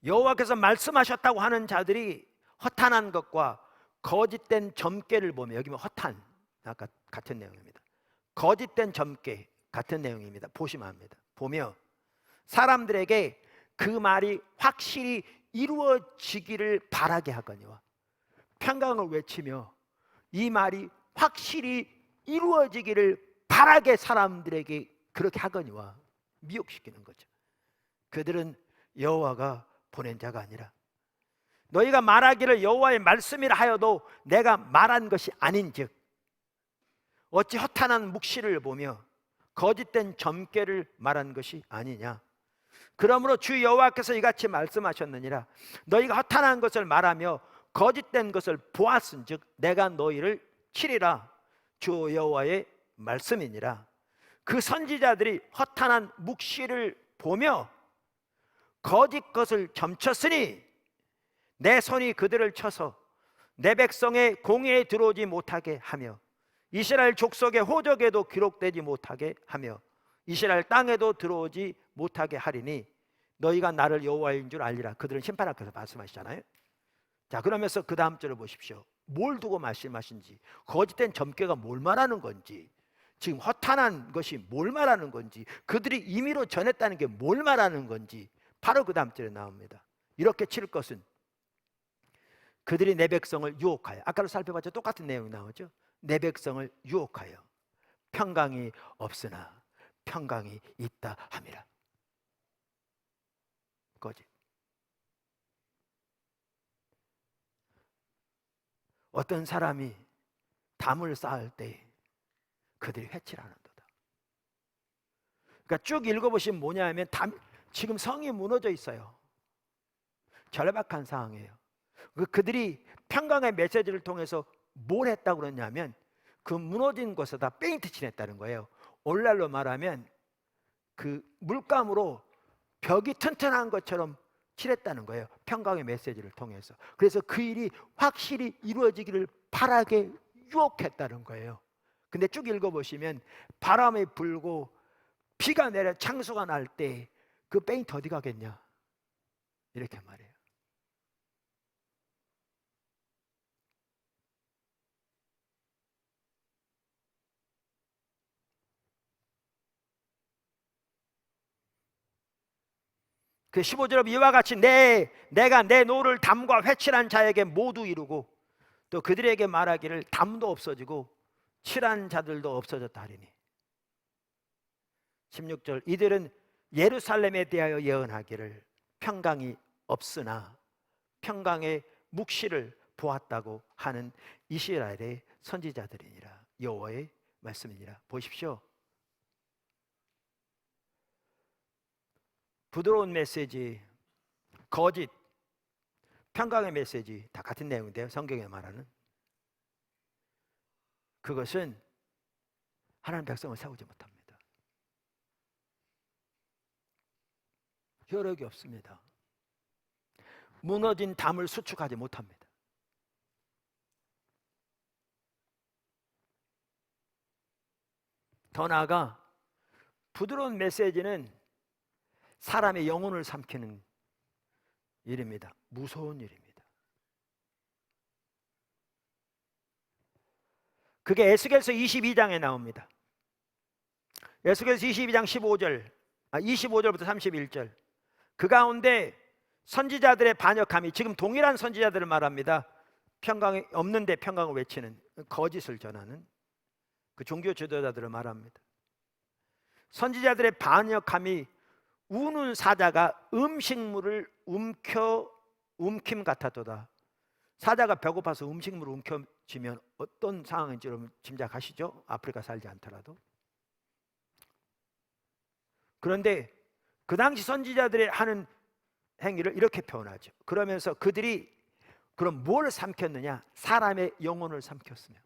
여호와께서 말씀하셨다고 하는 자들이 허탄한 것과 거짓된 점괘를 보며, 여기 보면 허탄, 아까 같은 내용입니다. 거짓된 점괘 같은 내용입니다. 보시면 합니다. 보며 사람들에게 그 말이 확실히 이루어지기를 바라게 하거니와, 평강을 외치며 이 말이 확실히 이루어지기를 바라게 사람들에게 그렇게 하거니와, 미혹시키는 거죠. 그들은 여호와가 보낸 자가 아니라 너희가 말하기를 여호와의 말씀이라 하여도 내가 말한 것이 아닌즉 어찌 허탄한 묵시를 보며 거짓된 점괘를 말한 것이 아니냐. 그러므로 주 여호와께서 이같이 말씀하셨느니라. 너희가 허탄한 것을 말하며 거짓된 것을 보았은즉 내가 너희를 치리라. 주 여호와의 말씀이니라. 그 선지자들이 허탄한 묵시를 보며 거짓 것을 점쳤으니 내 손이 그들을 쳐서 내 백성의 공회에 들어오지 못하게 하며 이스라엘 족속의 호적에도 기록되지 못하게 하며 이스라엘 땅에도 들어오지 못하게 하리니 너희가 나를 여호와인 줄 알리라. 그들은 심판 앞에서 말씀하시잖아요. 자, 그러면서 그 다음 절을 보십시오. 뭘 두고 말씀하신지, 거짓된 점괘가 뭘 말하는 건지, 지금 허탄한 것이 뭘 말하는 건지, 그들이 임의로 전했다는 게 뭘 말하는 건지 바로 그 다음 절에 나옵니다. 이렇게 칠 것은 그들이 내 백성을 유혹하여, 아까로 살펴봤죠. 똑같은 내용이 나오죠. 내 백성을 유혹하여 평강이 없으나 평강이 있다 함이라. 거짓. 어떤 사람이 담을 쌓을 때 그들이 회치를 하는도다. 그러니까 쭉 읽어보시면 뭐냐 하면 지금 성이 무너져 있어요. 절박한 상황이에요. 그들이 평강의 메시지를 통해서 뭘 했다고 그러냐면 그 무너진 곳에다 페인트 칠했다는 거예요. 오늘날로 말하면 그 물감으로 벽이 튼튼한 것처럼 칠했다는 거예요. 평강의 메시지를 통해서. 그래서 그 일이 확실히 이루어지기를 바라게 유혹했다는 거예요. 근데 쭉 읽어보시면 바람이 불고 비가 내려 창수가 날 때 그 페인트 어디 가겠냐 이렇게 말해요. 그 15절에 이와 같이 내가 내 노를 담과 회칠한 자에게 모두 이루고 또 그들에게 말하기를 담도 없어지고 칠한 자들도 없어졌다 하리니. 16절 이들은 예루살렘에 대하여 예언하기를 평강이 없으나 평강의 묵시를 보았다고 하는 이스라엘의 선지자들이니라. 여호와의 말씀이니라. 보십시오. 부드러운 메시지, 거짓, 평강의 메시지 다 같은 내용인데요. 성경에 말하는 그것은 하나님 백성을 세우지 못합니다. 효력이 없습니다. 무너진 담을 수축하지 못합니다. 더 나아가 부드러운 메시지는 사람의 영혼을 삼키는 일입니다. 무서운 일입니다. 그게 에스겔서 22장에 나옵니다. 에스겔서 22장 25절부터 31절. 그 가운데 선지자들의 반역함이, 지금 동일한 선지자들을 말합니다. 평강이 없는데 평강을 외치는, 거짓을 전하는 그 종교 지도자들을 말합니다. 선지자들의 반역함이 우는 사자가 음식물을 움킴 같았도다. 사자가 배고파서 음식물을 움켜쥐면 어떤 상황인지 여러분 짐작하시죠? 아프리카 살지 않더라도. 그런데 그 당시 선지자들이 하는 행위를 이렇게 표현하죠. 그러면서 그들이 그럼 뭘 삼켰느냐? 사람의 영혼을 삼켰으며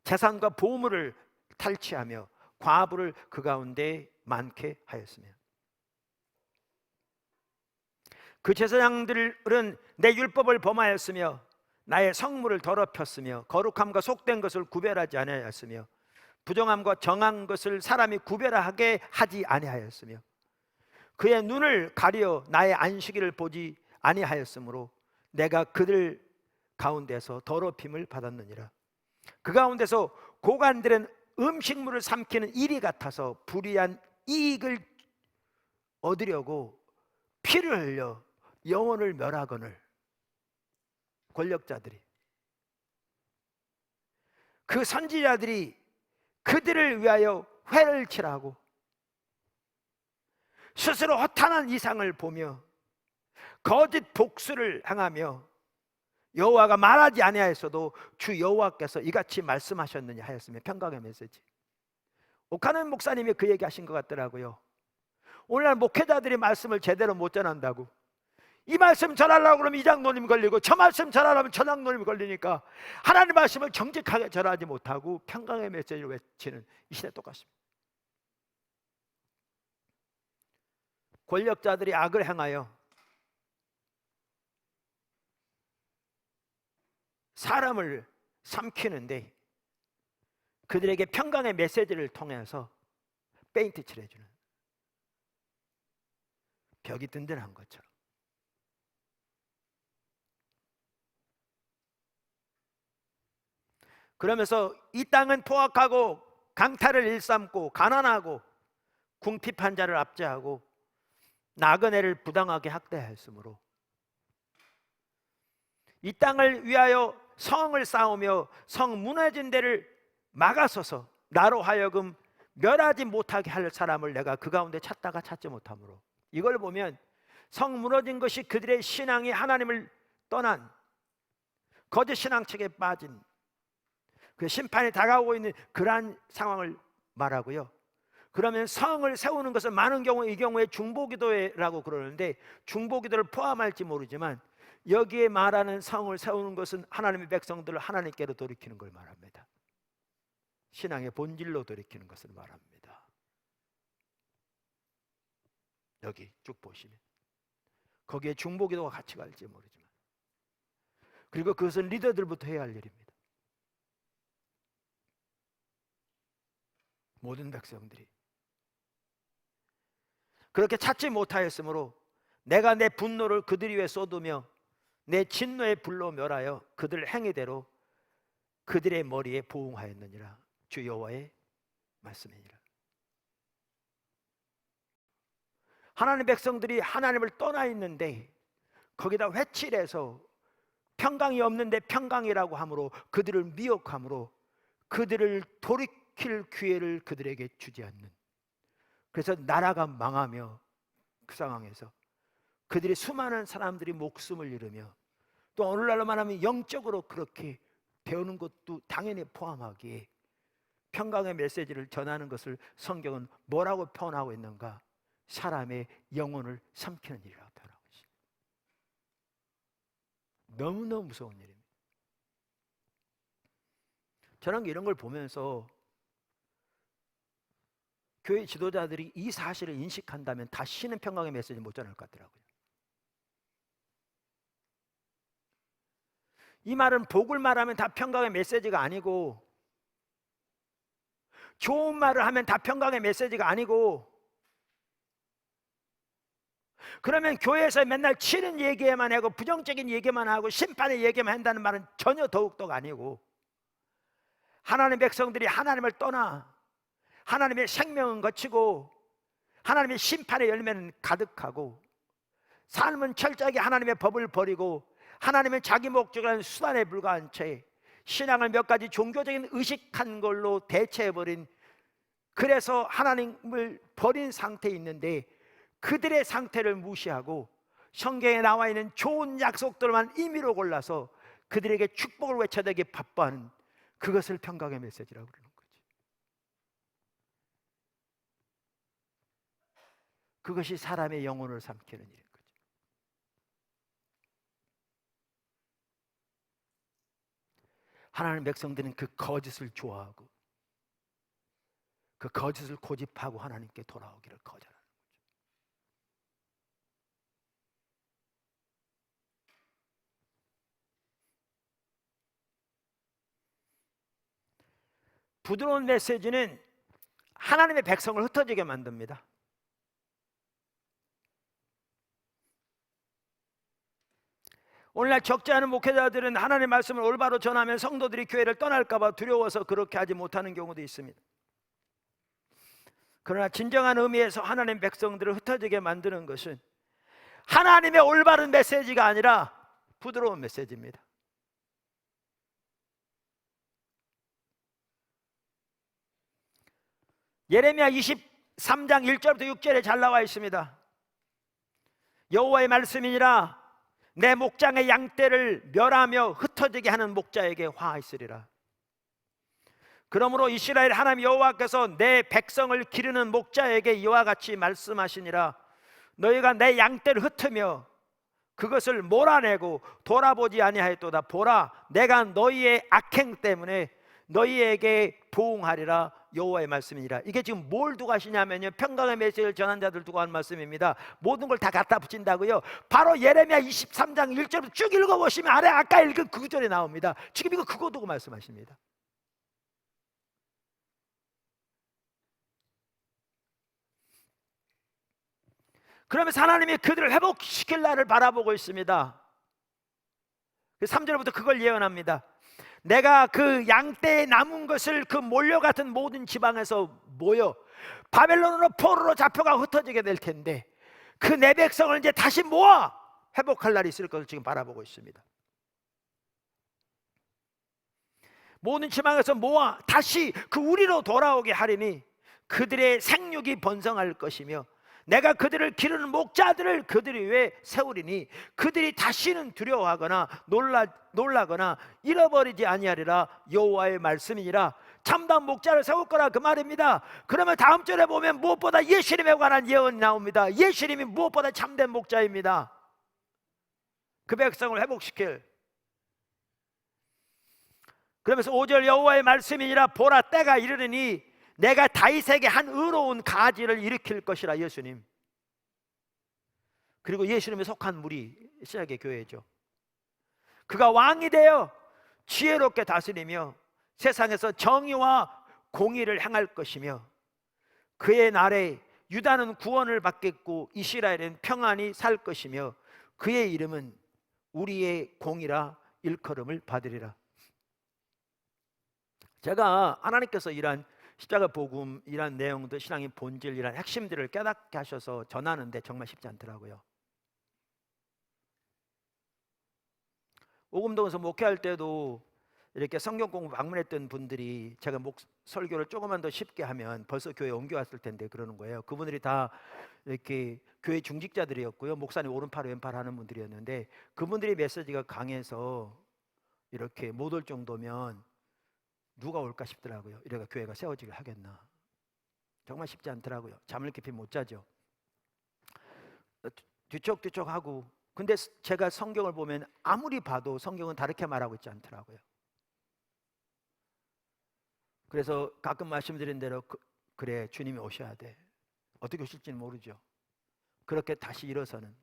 재산과 보물을 탈취하며 과부를 그 가운데 많게 하였으며 그 제사장들은 내 율법을 범하였으며 나의 성물을 더럽혔으며 거룩함과 속된 것을 구별하지 아니하였으며 부정함과 정한 것을 사람이 구별하게 하지 아니하였으며 그의 눈을 가려 나의 안식일을 보지 아니하였으므로 내가 그들 가운데서 더럽힘을 받았느니라. 그 가운데서 고관들은 음식물을 삼키는 일이 같아서 불의한 이익을 얻으려고 피를 흘려 영혼을 멸하거늘. 권력자들이, 그 선지자들이 그들을 위하여 회를 칠하고 스스로 허탄한 이상을 보며 거짓 복수를 행하며 여호와가 말하지 아니하였어도 주 여호와께서 이같이 말씀하셨느냐 하였으며 평강의 메시지. 오카는 목사님이 그 얘기하신 것 같더라고요. 오늘날 목회자들이 말씀을 제대로 못 전한다고. 이 말씀 전하려고 그러면 이 장로님 걸리고 저 말씀 전하려면 저 장로님 걸리니까 하나님 말씀을 정직하게 전하지 못하고 평강의 메시지를 외치는 이 시대 똑같습니다. 권력자들이 악을 행하여 사람을 삼키는데 그들에게 평강의 메시지를 통해서 페인트 칠해주는, 벽이 든든한 것처럼. 그러면서 이 땅은 포악하고 강탈을 일삼고 가난하고 궁핍한 자를 압제하고 나그네를 부당하게 학대하였으므로 이 땅을 위하여 성을 쌓으며 성 무너진 데를 막아서서 나로 하여금 멸하지 못하게 할 사람을 내가 그 가운데 찾다가 찾지 못하므로. 이걸 보면 성 무너진 것이 그들의 신앙이 하나님을 떠난 거짓 신앙책에 빠진 그 심판이 다가오고 있는 그러한 상황을 말하고요. 그러면 성을 세우는 것은 많은 경우 이 경우에 중보기도라고 그러는데 중보기도를 포함할지 모르지만 여기에 말하는 성을 세우는 것은 하나님의 백성들을 하나님께로 돌이키는 걸 말합니다. 신앙의 본질로 돌이키는 것을 말합니다. 여기 쭉 보시면 거기에 중보기도가 같이 갈지 모르지만, 그리고 그것은 리더들부터 해야 할 일입니다. 모든 백성들이 그렇게 찾지 못하였으므로 내가 내 분노를 그들 위에 쏟으며 내 진노의 불로 멸하여 그들 행위대로 그들의 머리에 부응하였느니라. 주 여호와의 말씀이니라. 하나님의 백성들이 하나님을 떠나 있는데 거기다 회칠해서 평강이 없는데 평강이라고 함으로 그들을 미혹함으로 그들을 돌이킬 기회를 그들에게 주지 않는, 그래서 나라가 망하며 그 상황에서 그들이 수많은 사람들이 목숨을 잃으며 또 오늘날로 말하면 영적으로 그렇게 배우는 것도 당연히 포함하기에 평강의 메시지를 전하는 것을 성경은 뭐라고 표현하고 있는가? 사람의 영혼을 삼키는 일이라고 표현하고 있습니다. 너무너무 무서운 일입니다. 저는 이런 걸 보면서 교회 지도자들이 이 사실을 인식한다면 다시는 평강의 메시지를 못 전할 것 같더라고요. 이 말은 복을 말하면 다 평강의 메시지가 아니고, 좋은 말을 하면 다 평강의 메시지가 아니고, 그러면 교회에서 맨날 치는 얘기만 하고 부정적인 얘기만 하고 심판의 얘기만 한다는 말은 전혀 더욱더가 아니고, 하나님의 백성들이 하나님을 떠나 하나님의 생명은 거치고 하나님의 심판의 열매는 가득하고 삶은 철저하게 하나님의 법을 버리고 하나님은 자기 목적이라는 수단에 불과한 채 신앙을 몇 가지 종교적인 의식한 걸로 대체해버린, 그래서 하나님을 버린 상태에 있는데 그들의 상태를 무시하고 성경에 나와 있는 좋은 약속들만 임의로 골라서 그들에게 축복을 외쳐대기 바빠하는, 그것을 평강의 메시지라고 그러는 거지. 그것이 사람의 영혼을 삼키는 일인 거죠. 하나님의 백성들은 그 거짓을 좋아하고 그 거짓을 고집하고 하나님께 돌아오기를 거절하는 거죠. 부드러운 메시지는 하나님의 백성을 흩어지게 만듭니다. 오늘날 적지 않은 목회자들은 하나님의 말씀을 올바로 전하면 성도들이 교회를 떠날까 봐 두려워서 그렇게 하지 못하는 경우도 있습니다. 그러나 진정한 의미에서 하나님의 백성들을 흩어지게 만드는 것은 하나님의 올바른 메시지가 아니라 부드러운 메시지입니다. 예레미야 23장 1절부터 6절에 잘 나와 있습니다. 여호와의 말씀이니라 내 목장의 양떼를 멸하며 흩어지게 하는 목자에게 화하였으리라. 그러므로 이스라엘 하나님 여호와께서 내 백성을 기르는 목자에게 이와 같이 말씀하시니라. 너희가 내 양떼를 흩으며 그것을 몰아내고 돌아보지 아니하였도다. 보라, 내가 너희의 악행 때문에 너희에게 보응하리라. 여호와의 말씀이니라. 이게 지금 뭘 두고 하시냐면요, 평강의 메시지를 전한 자들 두고 한 말씀입니다. 모든 걸 다 갖다 붙인다고요. 바로 예레미야 23장 1절부터 쭉 읽어보시면 아래 아까 읽은 그 구절에 나옵니다. 지금 이거 그거 두고 말씀하십니다. 그러면서 하나님이 그들을 회복시킬 날을 바라보고 있습니다. 3절부터 그걸 예언합니다. 내가 그 양떼에 남은 것을 그 몰려 같은 모든 지방에서 모여 바벨론으로 포로로 잡혀가 흩어지게 될 텐데 그 내 백성을 이제 다시 모아 회복할 날이 있을 것을 지금 바라보고 있습니다. 모든 지방에서 모아 다시 그 우리로 돌아오게 하리니 그들의 생육이 번성할 것이며 내가 그들을 기르는 목자들을 그들이 위해 세우리니 그들이 다시는 두려워하거나 놀라거나 잃어버리지 아니하리라. 여호와의 말씀이니라. 참다운 목자를 세울 거라 그 말입니다. 그러면 다음 절에 보면 무엇보다 예수님에 관한 예언이 나옵니다. 예수님이 무엇보다 참된 목자입니다. 그 백성을 회복시킬. 그러면서 5절 여호와의 말씀이니라. 보라 때가 이르르니 내가 다윗에게 한 의로운 가지를 일으킬 것이라. 예수님. 그리고 예수님에 속한 무리 신약의 교회죠. 그가 왕이 되어 지혜롭게 다스리며 세상에서 정의와 공의를 행할 것이며 그의 날에 유다는 구원을 받겠고 이스라엘은 평안히 살 것이며 그의 이름은 우리의 공이라 일컬음을 받으리라. 제가 하나님께서 이런 십자가 복음이란 내용들, 신앙의 본질이란 핵심들을 깨닫게 하셔서 전하는데 정말 쉽지 않더라고요. 오금동에서 목회할 때도 이렇게 성경 공부 방문했던 분들이 제가 설교를 조금만 더 쉽게 하면 벌써 교회에 옮겨왔을 텐데 그러는 거예요. 그분들이 다 이렇게 교회 중직자들이었고요. 목사님 오른팔 왼팔 하는 분들이었는데 그분들이 메시지가 강해서 이렇게 못 올 정도면 누가 올까 싶더라고요. 이래가 교회가 세워지게 하겠나. 정말 쉽지 않더라고요. 잠을 깊이 못 자죠. 뒤척뒤척하고. 근데 제가 성경을 보면 아무리 봐도 성경은 다르게 말하고 있지 않더라고요. 그래서 가끔 말씀드린 대로 그래 주님이 오셔야 돼. 어떻게 오실지는 모르죠. 그렇게 다시 일어서는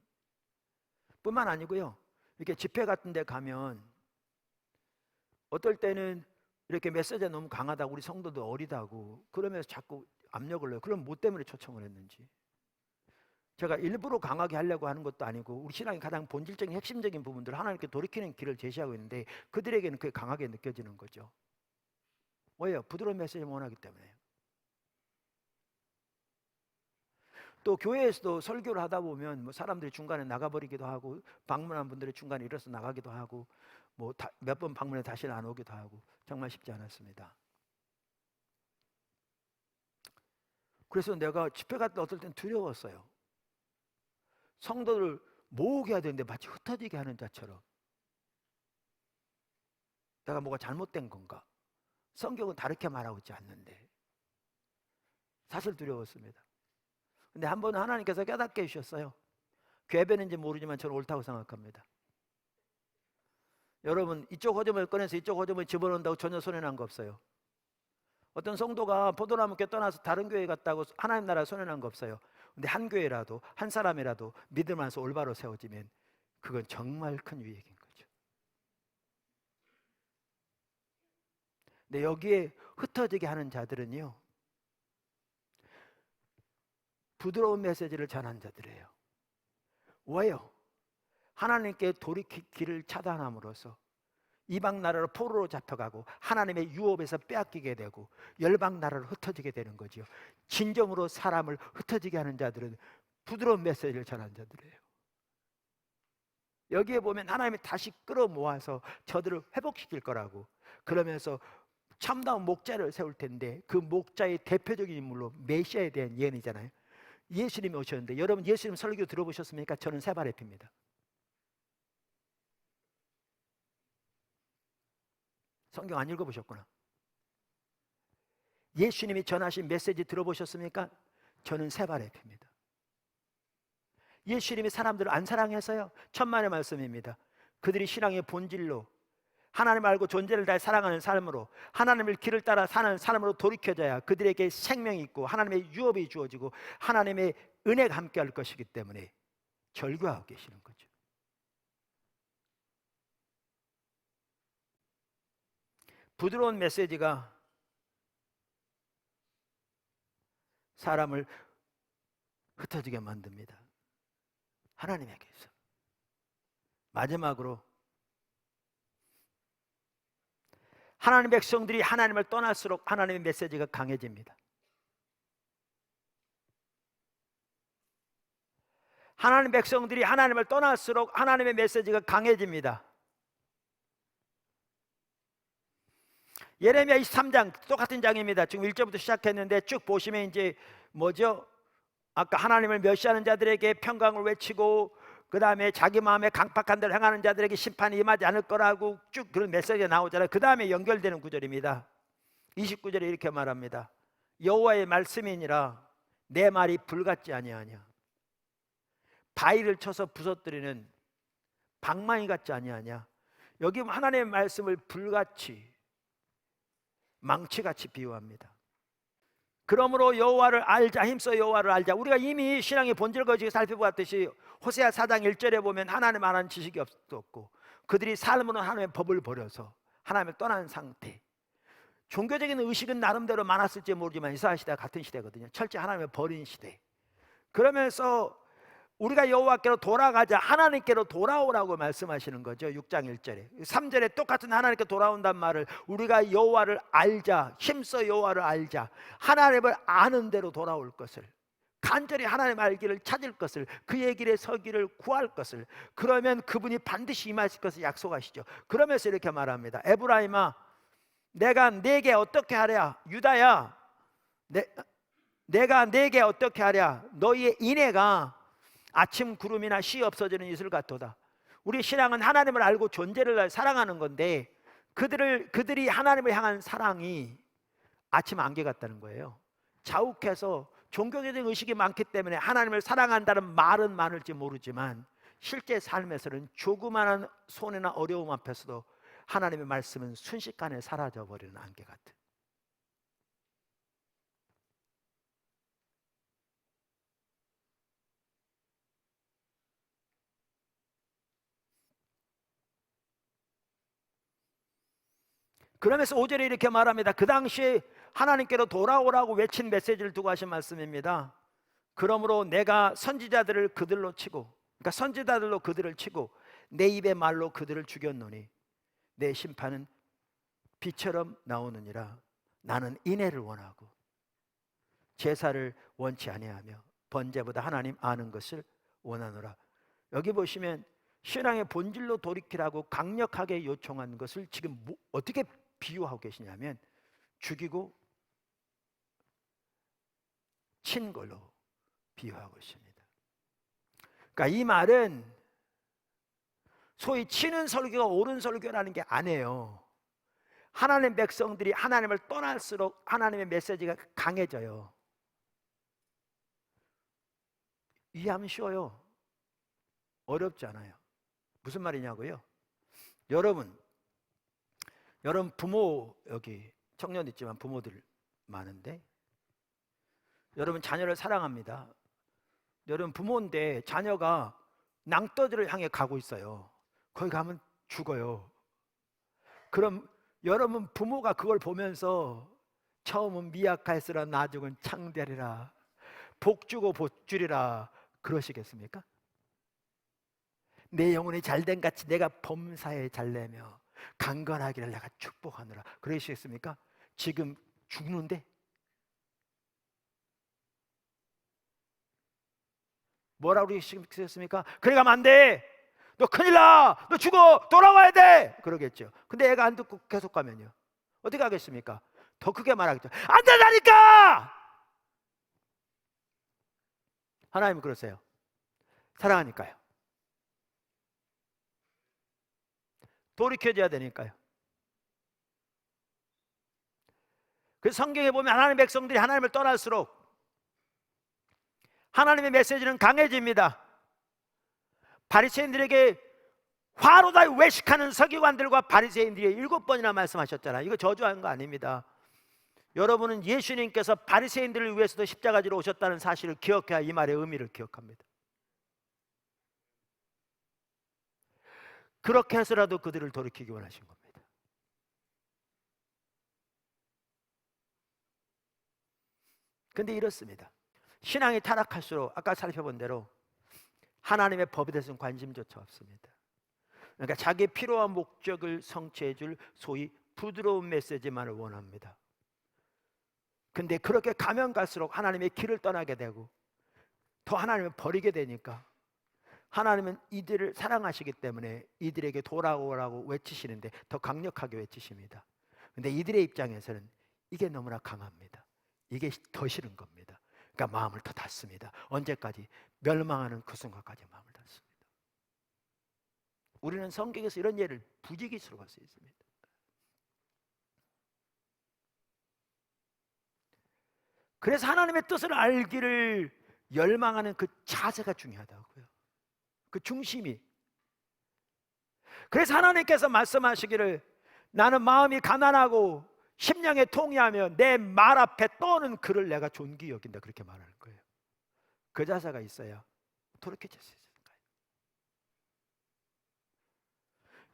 뿐만 아니고요. 이렇게 집회 같은 데 가면 어떨 때는 이렇게 메시지가 너무 강하다고 우리 성도도 어리다고 그러면서 자꾸 압력을 넣어요. 그럼 뭐 때문에 초청을 했는지. 제가 일부러 강하게 하려고 하는 것도 아니고 우리 신앙의 가장 본질적인 핵심적인 부분들을 하나님께 돌이키는 길을 제시하고 있는데 그들에게는 그게 강하게 느껴지는 거죠. 왜요? 부드러운 메시지를 원하기 때문에요. 또 교회에서도 설교를 하다 보면 뭐 사람들이 중간에 나가버리기도 하고 방문한 분들이 중간에 일어서 나가기도 하고 뭐 몇 번 방문해 다시는 안 오기도 하고 정말 쉽지 않았습니다. 그래서 내가 집회 갈 때 어떨 땐 두려웠어요. 성도를 모으게 해야 되는데 마치 흩어지게 하는 자처럼 내가 뭐가 잘못된 건가? 성경은 다르게 말하고 있지 않는데 사실 두려웠습니다. 근데 한 번은 하나님께서 깨닫게 해주셨어요. 괴변인지 모르지만 저는 옳다고 생각합니다. 여러분 이쪽 호점을 꺼내서 이쪽 호점을 집어넣는다고 전혀 손해난 거 없어요. 어떤 성도가 포도나무 교회 떠나서 다른 교회 갔다고 하나님 나라 손해난 거 없어요. 근데 한 교회라도 한 사람이라도 믿음 안에서 올바로 세워지면 그건 정말 큰 유익인 거죠. 근데 여기에 흩어지게 하는 자들은요 부드러운 메시지를 전한 자들이에요. 왜요? 하나님께 돌이킬 길을 차단함으로써 이방 나라로 포로로 잡혀가고 하나님의 유업에서 빼앗기게 되고 열방 나라로 흩어지게 되는 거죠. 진정으로 사람을 흩어지게 하는 자들은 부드러운 메시지를 전한 자들이에요. 여기에 보면 하나님이 다시 끌어모아서 저들을 회복시킬 거라고 그러면서 참다운 목자를 세울 텐데 그 목자의 대표적인 인물로 메시아에 대한 예언이잖아요. 예수님이 오셨는데 여러분 예수님 설교 들어보셨습니까? 저는 세 발에 핍니다. 성경 안 읽어보셨구나. 예수님이 전하신 메시지 들어보셨습니까? 저는 세 발에 핍니다. 예수님이 사람들을 안 사랑해서요? 천만의 말씀입니다. 그들이 신앙의 본질로 하나님 알고 존재를 다해 사랑하는 삶으로 하나님을 길을 따라 사는 삶으로 돌이켜져야 그들에게 생명이 있고 하나님의 유업이 주어지고 하나님의 은혜가 함께할 것이기 때문에 절규하고 계시는 거죠. 부드러운 메시지가 사람을 흩어지게 만듭니다. 하나님에게서. 마지막으로 하나님의 백성들이 하나님을 떠날수록 하나님의 메시지가 강해집니다. 하나님 백성들이 하나님을 떠날수록 하나님의 메시지가 강해집니다. 예레미야 23장 똑같은 장입니다. 지금 1절부터 시작했는데 쭉 보시면 이제 뭐죠? 아까 하나님을 멸시하는 자들에게 평강을 외치고 그 다음에 자기 마음에 강팍한 대로 행하는 자들에게 심판이 임하지 않을 거라고 쭉 그런 메시지가 나오잖아요. 그 다음에 연결되는 구절입니다. 29절에 이렇게 말합니다. 여호와의 말씀이니라 내 말이 불같지 아니하냐. 바위를 쳐서 부서뜨리는 방망이 같지 아니하냐. 여기 하나님의 말씀을 불같이 망치같이 비유합니다. 그러므로 여호와를 알자, 힘써 여호와를 알자. 우리가 이미 신앙의 본질을 거치고 살펴보았듯이 호세아 4장 1절에 보면 하나님 아는 지식이 없었고 그들이 삶으로 하나님의 법을 버려서 하나님을 떠난 상태. 종교적인 의식은 나름대로 많았을지 모르지만 이스라엘 시대가 같은 시대거든요. 철저히 하나님을 버린 시대. 그러면서 우리가 여호와께로 돌아가자, 하나님께로 돌아오라고 말씀하시는 거죠. 6장 1절에 3절에 똑같은 하나님께 돌아온단 말을 우리가 여호와를 알자, 힘써 여호와를 알자, 하나님을 아는 대로 돌아올 것을, 간절히 하나님 알기를 찾을 것을, 그의 길에 서기를 구할 것을, 그러면 그분이 반드시 임하실 것을 약속하시죠. 그러면서 이렇게 말합니다. 에브라임아 내가 네게 어떻게 하랴. 유다야 내가 네게 어떻게 하랴. 너희의 인애가 아침 구름이나 시 없어지는 이슬 같도다. 우리 신앙은 하나님을 알고 존재를 사랑하는 건데 그들이 하나님을 향한 사랑이 아침 안개 같다는 거예요. 자욱해서 종교적인 의식이 많기 때문에 하나님을 사랑한다는 말은 많을지 모르지만 실제 삶에서는 조그마한 손해나 어려움 앞에서도 하나님의 말씀은 순식간에 사라져버리는 안개 같은. 그러면서 5절에 이렇게 말합니다. 그 당시에 하나님께로 돌아오라고 외친 메시지를 두고 하신 말씀입니다. 그러므로 내가 선지자들을 그들로 치고, 그러니까 선지자들로 그들을 치고 내 입의 말로 그들을 죽였노니 내 심판은 비처럼 나오느니라. 나는 인애를 원하고 제사를 원치 아니하며 번제보다 하나님 아는 것을 원하노라. 여기 보시면 신앙의 본질로 돌이키라고 강력하게 요청한 것을 지금 어떻게 비유하고 계시냐면 죽이고 친 걸로 비유하고 있습니다. 그러니까 이 말은 소위 치는 설교가 옳은 설교라는 게 아니에요. 하나님 백성들이 하나님을 떠날수록 하나님의 메시지가 강해져요. 이해하면 쉬워요. 어렵지 않아요. 무슨 말이냐고요? 여러분 부모, 여기 청년 있지만 부모들 많은데 여러분 자녀를 사랑합니다. 여러분 부모인데 자녀가 낭떠지를 향해 가고 있어요. 거기 가면 죽어요. 그럼 여러분 부모가 그걸 보면서 처음은 미약할수라 나중은 창대리라, 복주고 복주리라 그러시겠습니까? 내 영혼이 잘된 같이 내가 범사에 잘내며 강건하기를 내가 축복하노라 그러시겠습니까? 지금 죽는데 뭐라고 그러시겠습니까? 그래 가면 안 돼, 너 큰일 나, 너 죽어, 돌아와야 돼 그러겠죠. 근데 애가 안 듣고 계속 가면요 어떻게 하겠습니까? 더 크게 말하겠죠. 안 된다니까! 하나님은 그러세요. 사랑하니까요. 돌이켜줘야 되니까요. 그래서 성경에 보면 하나님의 백성들이 하나님을 떠날수록 하나님의 메시지는 강해집니다. 바리새인들에게 화로 다 외식하는 서기관들과 바리새인들이 7번이나 말씀하셨잖아요. 이거 저주한 거 아닙니다. 여러분은 예수님께서 바리새인들을 위해서도 십자가 지러 오셨다는 사실을 기억해야 이 말의 의미를 기억합니다. 그렇게 해서라도 그들을 돌이키기 원하신 겁니다. 그런데 이렇습니다. 신앙이 타락할수록 아까 살펴본 대로 하나님의 법에 대해서는 관심조차 없습니다. 그러니까 자기의 필요한 목적을 성취해 줄 소위 부드러운 메시지만을 원합니다. 근데 그렇게 가면 갈수록 하나님의 길을 떠나게 되고 더 하나님을 버리게 되니까 하나님은 이들을 사랑하시기 때문에 이들에게 돌아오라고 외치시는데 더 강력하게 외치십니다. 근데 이들의 입장에서는 이게 너무나 강합니다. 이게 더 싫은 겁니다. 그러니까 마음을 더 닫습니다. 언제까지? 멸망하는 그 순간까지 마음을 닫습니다. 우리는 성경에서 이런 예를 부지기수로 볼 수 있습니다. 그래서 하나님의 뜻을 알기를 열망하는 그 자세가 중요하다고요. 그 중심이. 그래서 하나님께서 말씀하시기를 나는 마음이 가난하고 심령에 통회하며 내 말 앞에 떠오는 그를 내가 존귀 여긴다, 그렇게 말하는 거예요. 그 자세가 있어야 돌이켜질 수 있어요.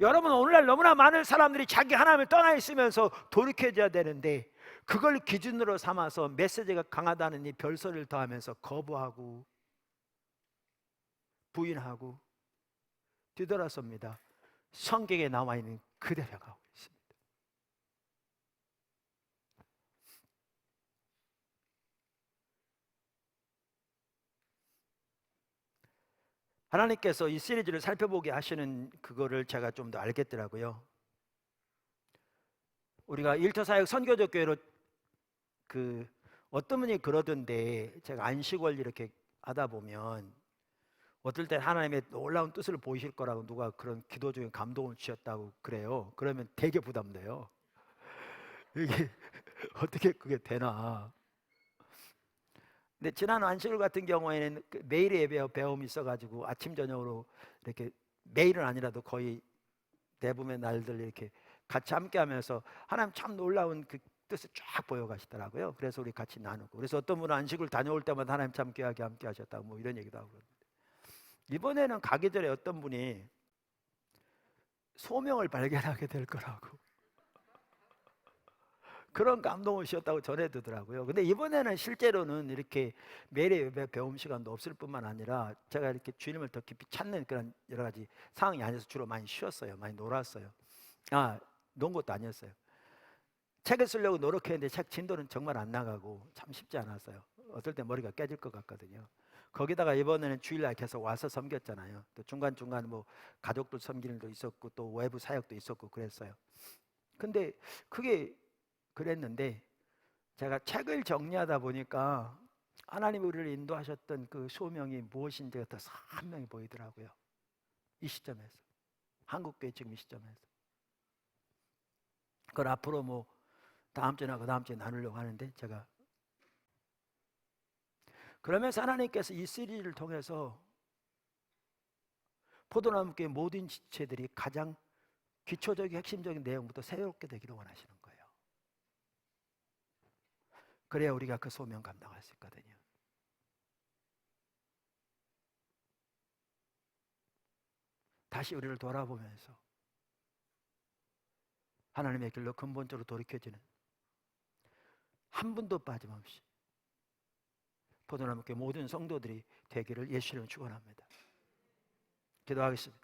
여러분, 오늘날 너무나 많은 사람들이 자기 하나님을 떠나 있으면서 돌이켜져야 되는데 그걸 기준으로 삼아서 메시지가 강하다는 이 별소리를 더하면서 거부하고 부인하고 뒤돌아섭니다. 성경에 나와 있는 그대로 가고 있습니다. 하나님께서 이 시리즈를 살펴보게 하시는 그거를 제가 좀 더 알겠더라고요. 우리가 일터사역 선교적 교회로 그 어떤 분이 그러던데, 제가 안식월 이렇게 하다 보면 어떨 때 하나님의 놀라운 뜻을 보이실 거라고 누가 그런 기도 중에 감동을 주셨다고 그래요. 그러면 되게 부담돼요. 이게 어떻게 그게 되나. 근데 지난 안식일 같은 경우에는 매일 예배 배움이 있어가지고 아침 저녁으로 이렇게, 매일은 아니라도 거의 대부분의 날들 이렇게 같이 함께하면서 하나님 참 놀라운 그 뜻을 쫙 보여가시더라고요. 그래서 우리 같이 나누고, 그래서 어떤 분은 안식을 다녀올 때마다 하나님 참 귀하게 함께하셨다고 뭐 이런 얘기도 하고. 이번에는 가기 전에 어떤 분이 소명을 발견하게 될 거라고 그런 감동을 주셨다고 전해드더라고요. 근데 이번에는 실제로는 이렇게 매일 예배 배움 시간도 없을 뿐만 아니라 제가 이렇게 주님을 더 깊이 찾는 그런 여러 가지 상황이 아니어서 주로 많이 쉬었어요. 많이 놀았어요. 논 것도 아니었어요. 책을 쓰려고 노력했는데 책 진도는 정말 안 나가고 참 쉽지 않았어요. 어떨 때 머리가 깨질 것 같거든요. 거기다가 이번에는 주일날 계속 와서 섬겼잖아요. 또 중간중간 뭐 가족들 섬기는 도 있었고 또 외부 사역도 있었고 그랬어요. 근데 그게 그랬는데 제가 책을 정리하다 보니까 하나님이 우리를 인도하셨던 그 소명이 무엇인지가 더 선명히 보이더라고요. 이 시점에서, 한국교회 지금 이 시점에서. 그걸 앞으로 뭐 다음 주나 그 다음 주에 나누려고 하는데, 제가 그러면서 하나님께서 이 시리즈를 통해서 포도나무교회 모든 지체들이 가장 기초적인 핵심적인 내용부터 새롭게 되기를 원하시는 거예요. 그래야 우리가 그 소명 감당할 수 있거든요. 다시 우리를 돌아보면서 하나님의 길로 근본적으로 돌이켜지는, 한 분도 빠짐없이 포도나무교회 모든 성도들이 되기를 예수 이름으로 축원합니다. 기도하겠습니다.